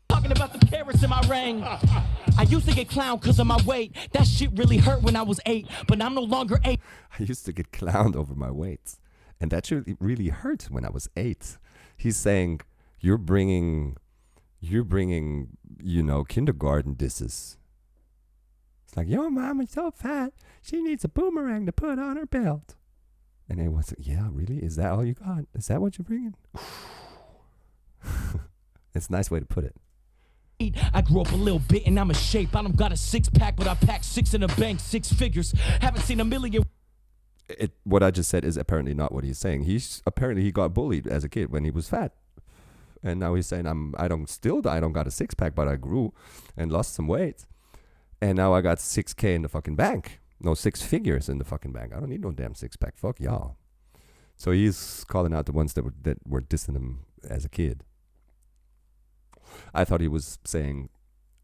Talking about the carrots in my ring. I used to get clowned because of my weight. That shit really hurt when I was 8, but I'm no longer 8. I used to get clowned over my weight, and that really hurt when I was 8. He's saying you're bringing, kindergarten disses. It's like, your mom is so fat, she needs a boomerang to put on her belt. And it was, yeah, really? Is that all you got? Is that what you're bringing? It's a nice way to put it. I grew up a little bit and I'm in shape. I don't got a 6-pack, but I pack 6 in the bank, 6 figures. Haven't seen a million. What I just said is apparently not what he's saying. He got bullied as a kid when he was fat. And now he's saying I don't got a 6-pack, but I grew and lost some weight. And now I got 6K in the fucking bank. No, 6 figures in the fucking bank. I don't need no damn 6-pack. Fuck y'all. So he's calling out the ones that were dissing him as a kid. I thought he was saying,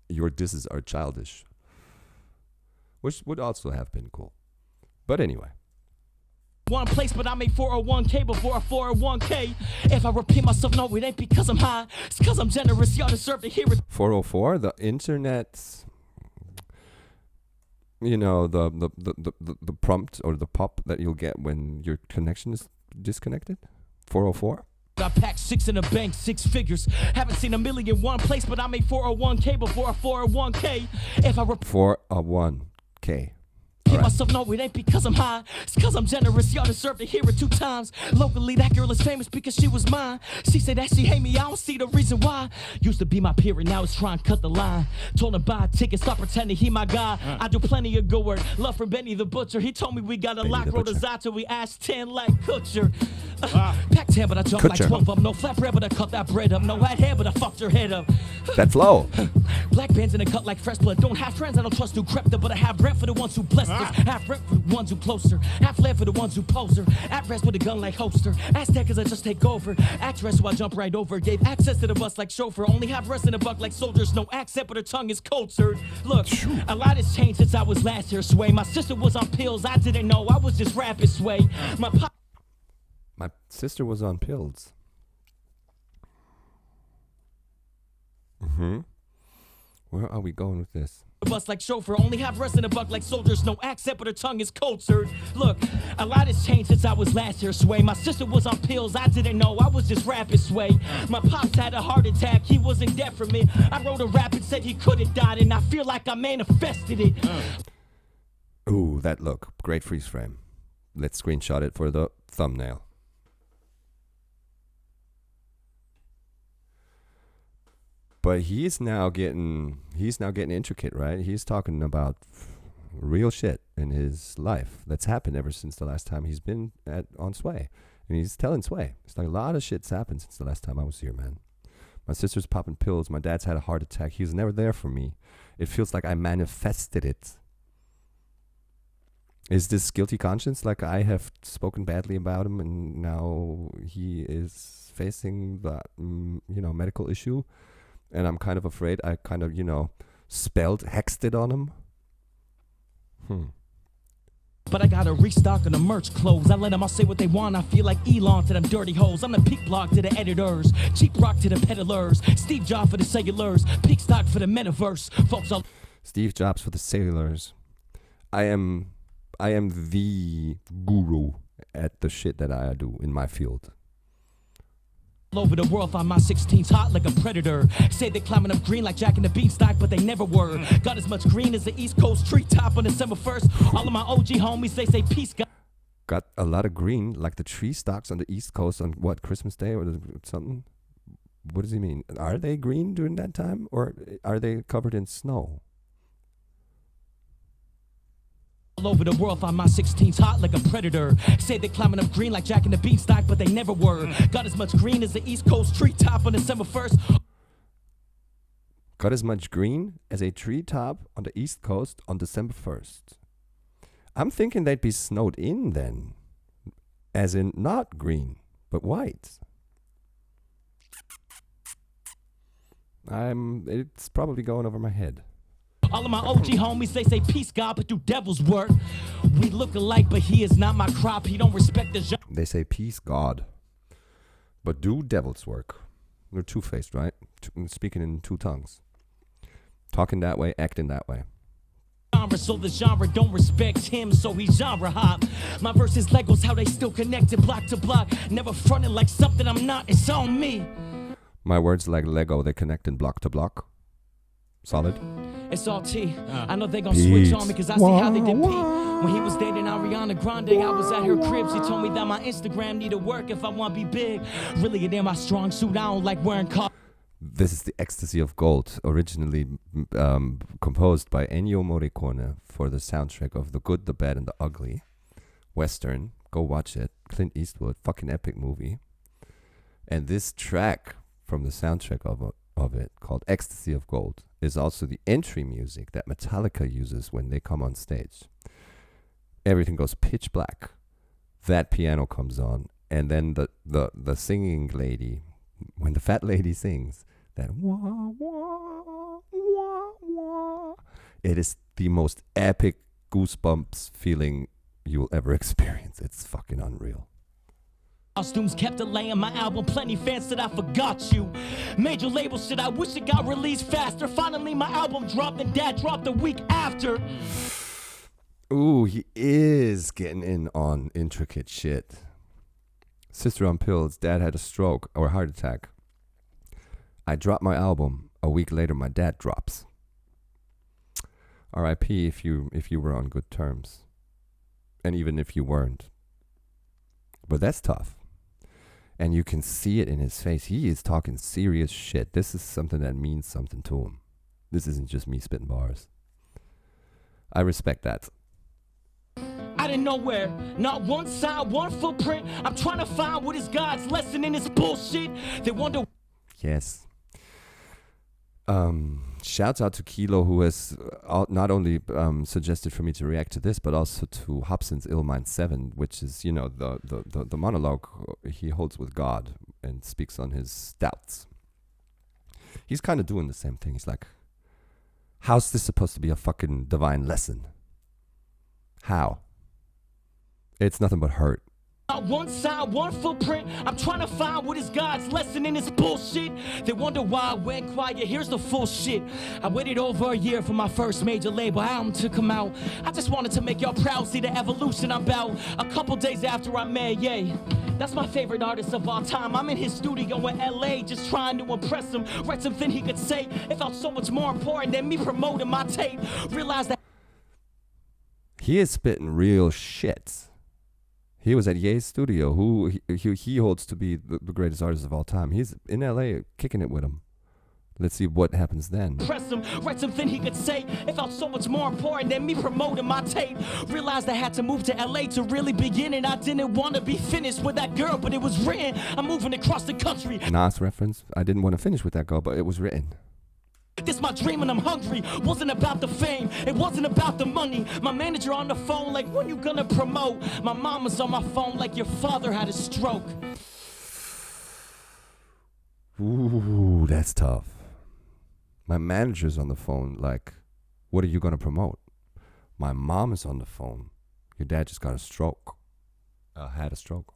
your disses are childish, which would also have been cool. But anyway. One place, but I made 401k before a 401k. If I repeat myself, no, it ain't because I'm high. It's because I'm generous. Y'all deserve to hear it. 404, the internet, you know, the prompt or the pop that you'll get when your connection is disconnected. 404. I packed 6 in the bank, 6 figures. Haven't seen a million one place, but I made 401k before a 401k. If I 401k. Right. Myself, no, it ain't because I'm high. It's because I'm generous. Y'all deserve to hear it 2 times. Locally, that girl is famous because she was mine. She said that she hate me. I don't see the reason why. Used to be my peer, and now it's trying to cut the line. Told him buy a ticket, stop pretending he my guy. I do plenty of good work. Love for Benny the Butcher. He told me we got a lock. Wrote a Zata. We asked 10 like Kutcher. Pack 10, but I jumped like 12 of them. No flat bread, but I cut that bread up. No white hair, but I fucked your head up. That flow. Black bands in the cut like fresh blood. Don't have friends, I don't trust who crept up, but I have breath for the ones who blessed us. Half rep for the ones who closer. Half left for the ones who poser. At rest with a gun like holster. Aztec as I just take over. Act rest so I jump right over. Gave access to the bus like chauffeur. Only have rest in a buck like soldiers. No accent, but her tongue is cultured. Look, a lot has changed since I was last here, Sway. My sister was on pills. I didn't know. I was just rapping, Sway. My sister was on pills. Where are we going with this? Bus like chauffeur, only have rest in a buck like soldiers. No accent, but her tongue is cultured. Look, a lot has changed since I was last here, Sway. My sister was on pills, I didn't know. I was just rapping, Sway. My pops had a heart attack, he wasn't dead from it. I wrote a rap and said he could have died, and I feel like I manifested it. Ooh, that look. Great freeze frame. Let's screenshot it for the thumbnail. But he's now getting intricate, right? He's talking about real shit in his life that's happened ever since the last time he's been on Sway. And he's telling Sway, it's like a lot of shit's happened since the last time I was here, man. My sister's popping pills. My dad's had a heart attack. He was never there for me. It feels like I manifested it. Is this guilty conscience? Like I have spoken badly about him and now he is facing the, medical issue. And I'm kind of afraid I kind of, hexed it on him. But I gotta restock on the merch clothes. I let them all say what they want. I feel like Elon to them dirty hoes. I'm the peak blog to the editors. Cheap rock to the peddlers. Steve Jobs for the cellulars. Peak stock for the metaverse. Folks all Steve Jobs for the cellulars. I am the guru at the shit that I do in my field. all over the world, find my 16s hot like a predator. Say they're climbing up green like Jack and the Beanstalk, but they never were. Got as much green as the East Coast treetop on December 1st. All of my OG homies, they say peace, God. Got a lot of green like the tree stalks on the East Coast on what, Christmas Day or something? What does he mean? Are they green during that time or are they covered in snow? All over the world, find my 16s hot like a predator. Say they're climbing up green like Jack and the Beanstalk, but they never were. Got as much green as the East Coast treetop on December 1st. Got as much green as a treetop on the East Coast on December 1st. I'm thinking they'd be snowed in then. As in not green, but white. It's probably going over my head. All of my OG homies, they say peace, God, but do devil's work. We look alike, but he is not my crop. He don't respect the genre. They say peace, God, but do devil's work. They're two-faced, right? Speaking in two tongues. Talking that way, acting that way. So the genre don't respect him, so he genre hop. My verses Legos, how they still connected block to block. Never fronted like something I'm not, it's on me. My words like Lego, they connect in block to block. Solid. It's all T. I know they gon' switch on me cause I see how they did Pete. When he was dating Ariana Grande, I was at her crib. She told me that my Instagram need to work if I want to be big. Really, it ain't my strong suit. I don't like wearing cars. This is the Ecstasy of Gold, originally composed by Ennio Morricone for the soundtrack of The Good, the Bad, and the Ugly. Western. Go watch it. Clint Eastwood. Fucking epic movie. And this track from the soundtrack of it, called Ecstasy of Gold, is also the entry music that Metallica uses when they come on stage. Everything goes pitch black. That piano comes on, And then the singing lady, when the fat lady sings that wah wah wah wah, it is the most epic goosebumps feeling you'll ever experience. It's fucking unreal. Costumes kept delaying my album. Plenty fans said I forgot you. Major label shit, I wish it got released faster. Finally my album dropped and dad dropped the week after. Ooh, he is getting in on intricate shit. Sister on pills, dad had a stroke or heart attack. I dropped my album. A week later my dad drops. R.I.P. if you were on good terms. And even if you weren't. But that's tough. And you can see it in his face. He is talking serious shit. This is something that means something to him. This isn't just me spitting bars. I respect that. Out of nowhere, not one sign, one footprint. I'm trying to find what is God's lesson in this bullshit. They wonder. Yes. Shouts out to Kilo, who has not only suggested for me to react to this, but also to Hobson's Ill Mind 7, which is, you know, the monologue he holds with God and speaks on his doubts. He's kind of doing the same thing. He's like, how's this supposed to be a fucking divine lesson? How? It's nothing but hurt. One side, one footprint. I'm trying to find what is God's lesson in this bullshit. They wonder why I went quiet. Here's the full shit. I waited over a year for my first major label album to come out. I just wanted to make y'all proud, see the evolution I'm about. A couple days after I met Ye. That's my favorite artist of all time. I'm in his studio in LA just trying to impress him. Write something he could say. It felt so much more important than me promoting my tape. Realized that he is spitting real shit. He was at Ye's studio, who he holds to be the greatest artist of all time. He's in LA kicking it with him. Let's see what happens then. Press him, write something he could say. It felt so much more important than me promoting my tape. Realized I had to move to LA to really begin it. I didn't want to be finished with that girl, but it was written. I'm moving across the country. Nas reference. I didn't want to finish with that girl, but it was written. This my dream and I'm hungry. Wasn't about the fame, it wasn't about the money. My manager on the phone like, when you gonna promote? My mama's on my phone like, your father had a stroke. Ooh, that's tough. My manager's on the phone like, what are you gonna promote? My mom is on the phone. Your dad just got a stroke. Had a stroke.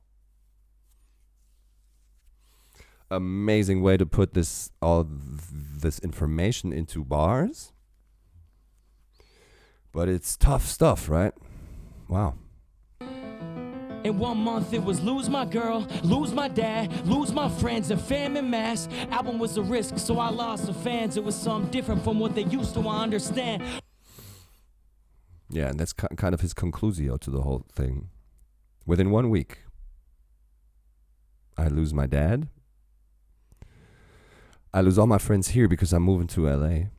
Amazing way to put all this information into bars. But it's tough stuff, right? Wow. In 1 month it was lose my girl, lose my dad, lose my friends, and fam en masse. Album was a risk, so I lost the fans. It was something different from what they used to, I understand. Yeah, and that's kind of his conclusio to the whole thing. Within 1 week, I lose my dad. I lose all my friends here because I'm moving to LA.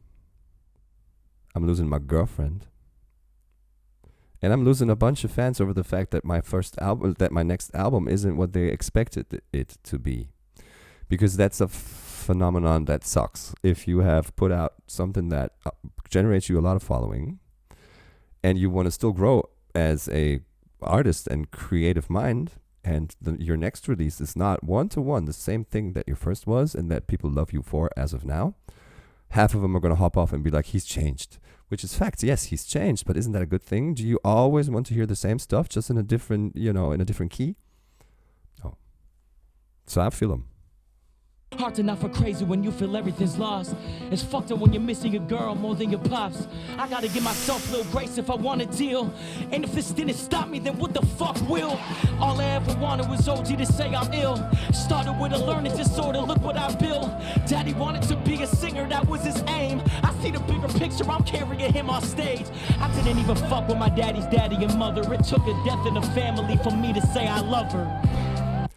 I'm losing my girlfriend. And I'm losing a bunch of fans over the fact that my next album isn't what they expected it to be. Because that's a phenomenon that sucks. If you have put out something that generates you a lot of following, and you want to still grow as a artist and creative mind, and your next release is not one-to-one the same thing that your first was and that people love you for as of now, half of them are going to hop off and be like, he's changed. Which is fact. Yes, he's changed, but isn't that a good thing? Do you always want to hear the same stuff just in a different, in a different key? Oh. So I feel him. Hard to not for crazy when you feel everything's lost. It's fucked up when you're missing a girl more than your pops. I gotta give myself a little grace if I want to deal. And if this didn't stop me, then what the fuck will? All I ever wanted was OG to say I'm ill. Started with a learning disorder, look what I built. Daddy wanted to be a singer, that was his aim. I see the bigger picture, I'm carrying him on stage. I didn't even fuck with my daddy's daddy and mother. It took a death in the family for me to say I love her.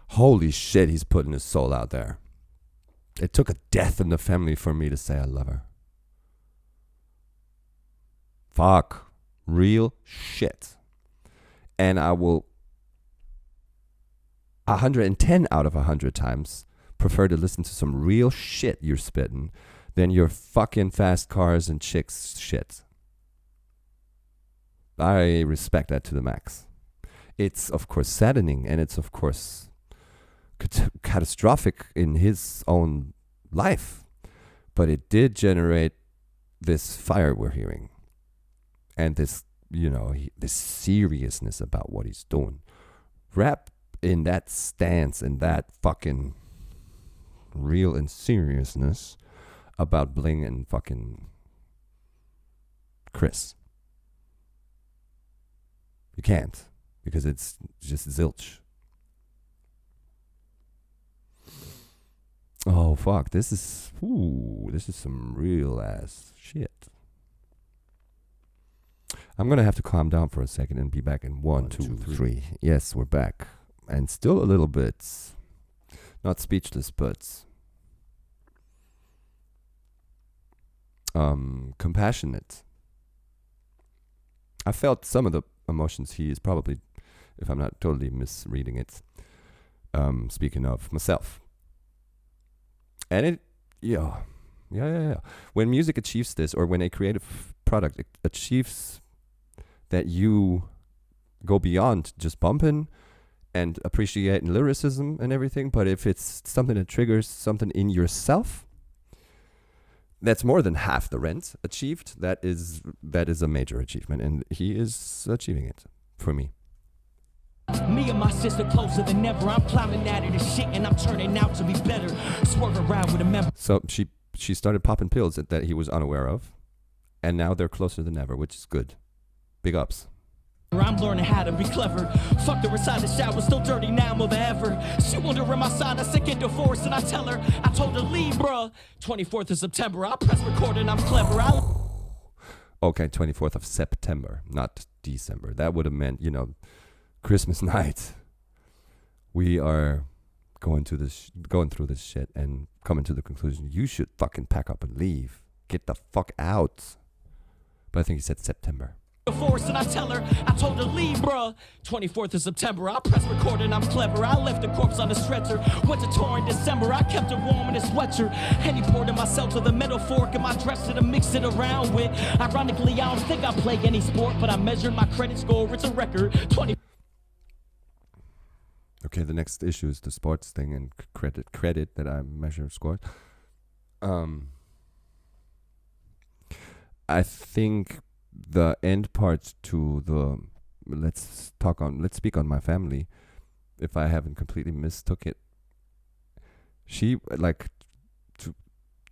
Holy shit, he's putting his soul out there. It took a death in the family for me to say I love her. Fuck. Real shit. And I will 110 out of 100 times prefer to listen to some real shit you're spitting than your fucking fast cars and chicks shit. I respect that to the max. it's of course saddening, and it's of course catastrophic in his own life, but it did generate this fire we're hearing, and this, you know, this seriousness about what he's doing. Rap in that stance and that fucking real and seriousness about Bling and fucking Chris. You can't, because it's just zilch. Oh fuck, this is some real ass shit. I'm gonna have to calm down for a second and be back in one, two, three. Yes, we're back. And still a little bit, not speechless, but compassionate. I felt some of the emotions he is probably, if I'm not totally misreading it, speaking of myself. And it, yeah. When music achieves this, or when a creative product achieves that you go beyond just bumping and appreciating lyricism and everything, but if it's something that triggers something in yourself, that's more than half the rent achieved. That is a major achievement, and he is achieving it for me. Me and my sister closer than ever. I'm climbing out of the shit and I'm turning out to be better. Swerve around with a member. So she started popping pills that he was unaware of, and now they're closer than ever, which is good. Big ups. I'm learning how to be clever. Fucked her inside the shower, still dirty now more than ever. She wondering my side, I sick and divorced, and I tell her, I told her leave, bruh. 24th of September, I press record and I'm clever. Okay, 24th of September, not December. That would have meant, you know, Christmas night. We are going through this shit and coming to the conclusion you should fucking pack up and leave. Get the fuck out. But I think he said September. Force and I tell her, I told her leave, bruh. 24th of September, I press record and I'm clever. I left the corpse on the stretcher. Went to tour in December, I kept it warm in a sweatshirt. And he poured in myself to the middle fork in my dresser to mix it around with. Ironically, I don't think I play any sport, but I measured my credit score. It's a record. 20. Okay, the next issue is the sports thing and credit that I measure score. I think the end part to the let's speak on my family, if I haven't completely mistook it. She, like,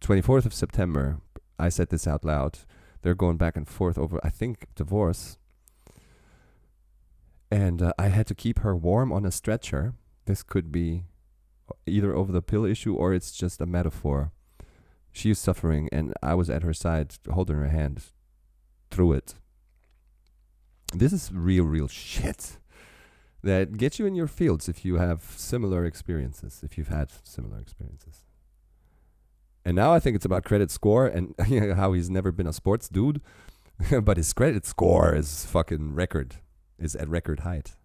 24th of September, I said this out loud. They're going back and forth over, I think, divorce. And I had to keep her warm on a stretcher. This could be either over the pill issue or it's just a metaphor. She is suffering, and I was at her side holding her hand through it. This is real shit that gets you in your fields if you have similar experiences, if you've had similar experiences. And now I think it's about credit score and how he's never been a sports dude, but his credit score is fucking is at record height.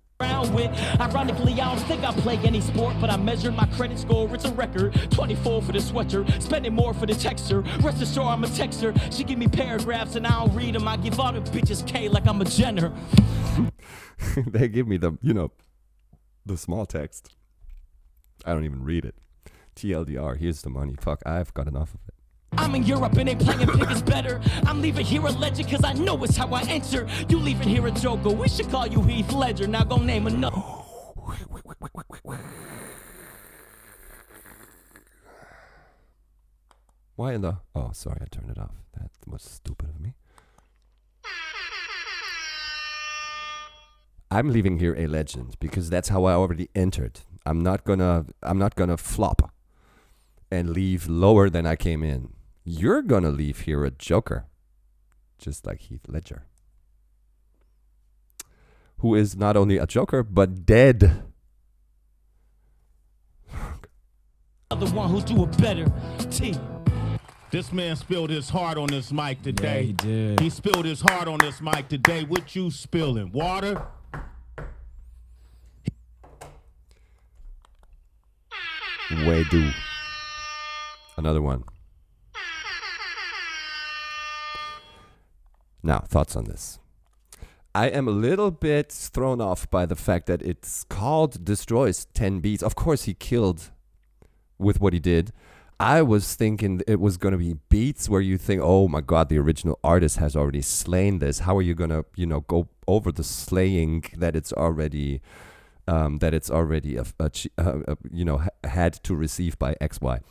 With. Ironically, I don't think I play any sport, but I measured my credit score. It's a record. 24 for the sweatshirt, spending more for the texture. Rest assured I'm a texter. She give me paragraphs and I don't read them. I give all the bitches K like I'm a Jenner. They give me the small text. I don't even read it. TLDR, here's the money. Fuck, I've got enough of it. I'm in Europe and they playing pick is better. I'm leaving here a legend cause I know it's how I enter. You leaving here a joker, we should call you Heath Ledger. Now go name another. Why in the... Oh, sorry, I turned it off. That was stupid of me. I'm leaving here a legend because that's how I already entered. I'm not gonna flop and leave lower than I came in. You're gonna leave here a joker, just like Heath Ledger, who is not only a joker but dead. The one who do it better. T. This man spilled his heart on this mic today. Yeah, he did. He spilled his heart on this mic today. What you spilling? Water? Way do. Another one. Now, thoughts on this. I am a little bit thrown off by the fact that it's called Destroys 10 Beats. Of course, he killed with what he did. I was thinking it was going to be beats where you think, oh my God, the original artist has already slain this. How are you going to, go over the slaying that it's already, had to receive by XY?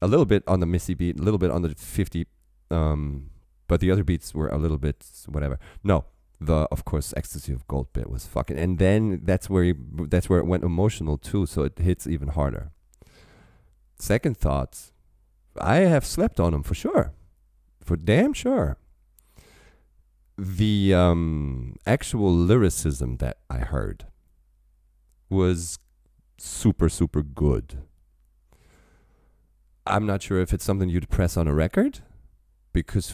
A little bit on the Missy beat, a little bit on the 50, but the other beats were a little bit whatever. No, the of course Ecstasy of Gold bit was fucking, and then that's where it went emotional too, so it hits even harder. Second thoughts, I have slept on him for sure, for damn sure. The actual lyricism that I heard was super, super good. I'm not sure if it's something you'd press on a record, because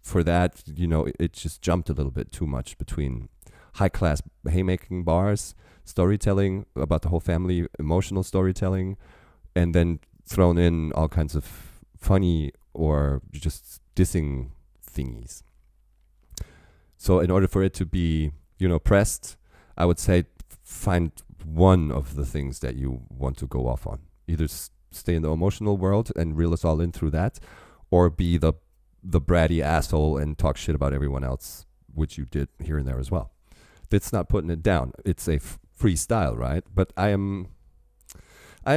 for that, it just jumped a little bit too much between high-class haymaking bars, storytelling about the whole family, emotional storytelling, and then thrown in all kinds of funny or just dissing thingies. So in order for it to be, pressed, I would say find one of the things that you want to go off on. Either stay in the emotional world and reel us all in through that, or be the bratty asshole and talk shit about everyone else, which you did here and there as well. That's not putting it down. It's a freestyle, right? But I am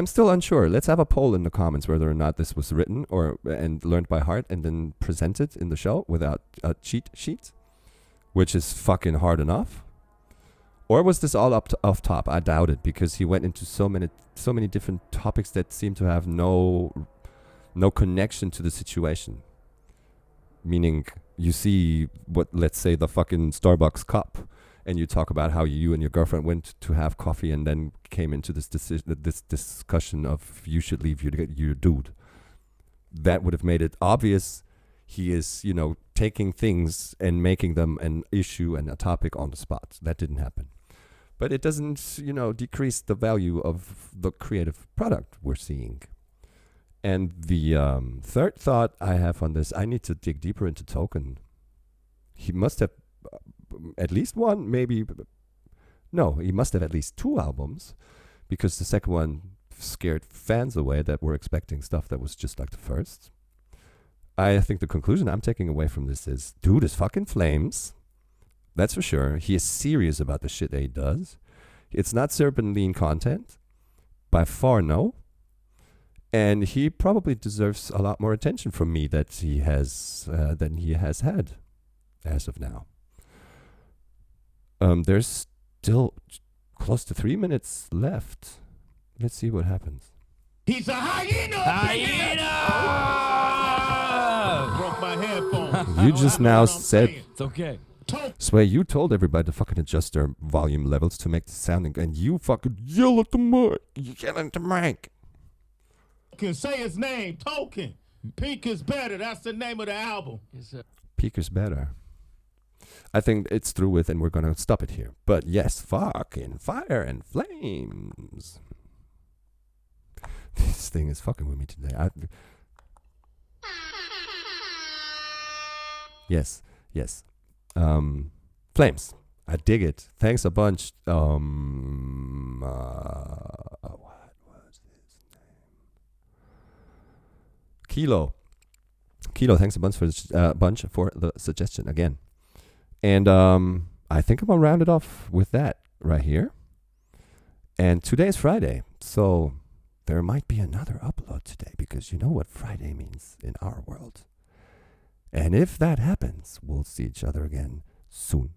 still unsure. Let's have a poll in the comments whether or not this was written and learned by heart and then presented in the show without a cheat sheet, which is fucking hard enough. Or was this all off top? I doubt it, because he went into so many different topics that seem to have no connection to the situation. Meaning, you see let's say the fucking Starbucks cup, and you talk about how you and your girlfriend went to have coffee and then came into this discussion of you should leave your dude. That would have made it obvious he is, taking things and making them an issue and a topic on the spot. That didn't happen. But it doesn't, decrease the value of the creative product we're seeing. And the third thought I have on this, I need to dig deeper into Token. He must have at least one, maybe. No, he must have at least 2 albums, because the second one scared fans away that were expecting stuff that was just like the first. I think the conclusion I'm taking away from this is, dude is fucking flames. That's for sure. He is serious about the shit that he does. It's not serpentine content. By far, no. And he probably deserves a lot more attention from me than he has had as of now. There's still close to 3 minutes left. Let's see what happens. He's a hyena! Hyena! Broke my headphones. You just now said... It's okay. Sway, you told everybody to fucking adjust their volume levels to make the sounding, and you fucking yell at the mic. You yell at the mic. Can say his name, Token. Peak is better. That's the name of the album. Peak is better. I think it's through with, and we're gonna stop it here. But yes, fucking fire and flames. This thing is fucking with me today. Yes. Flames. I dig it. Thanks a bunch. What was his name? Kilo, thanks a bunch for the suggestion again. And I think I'm gonna round it off with that right here. And today is Friday, so there might be another upload today, because you know what Friday means in our world. And if that happens, we'll see each other again soon.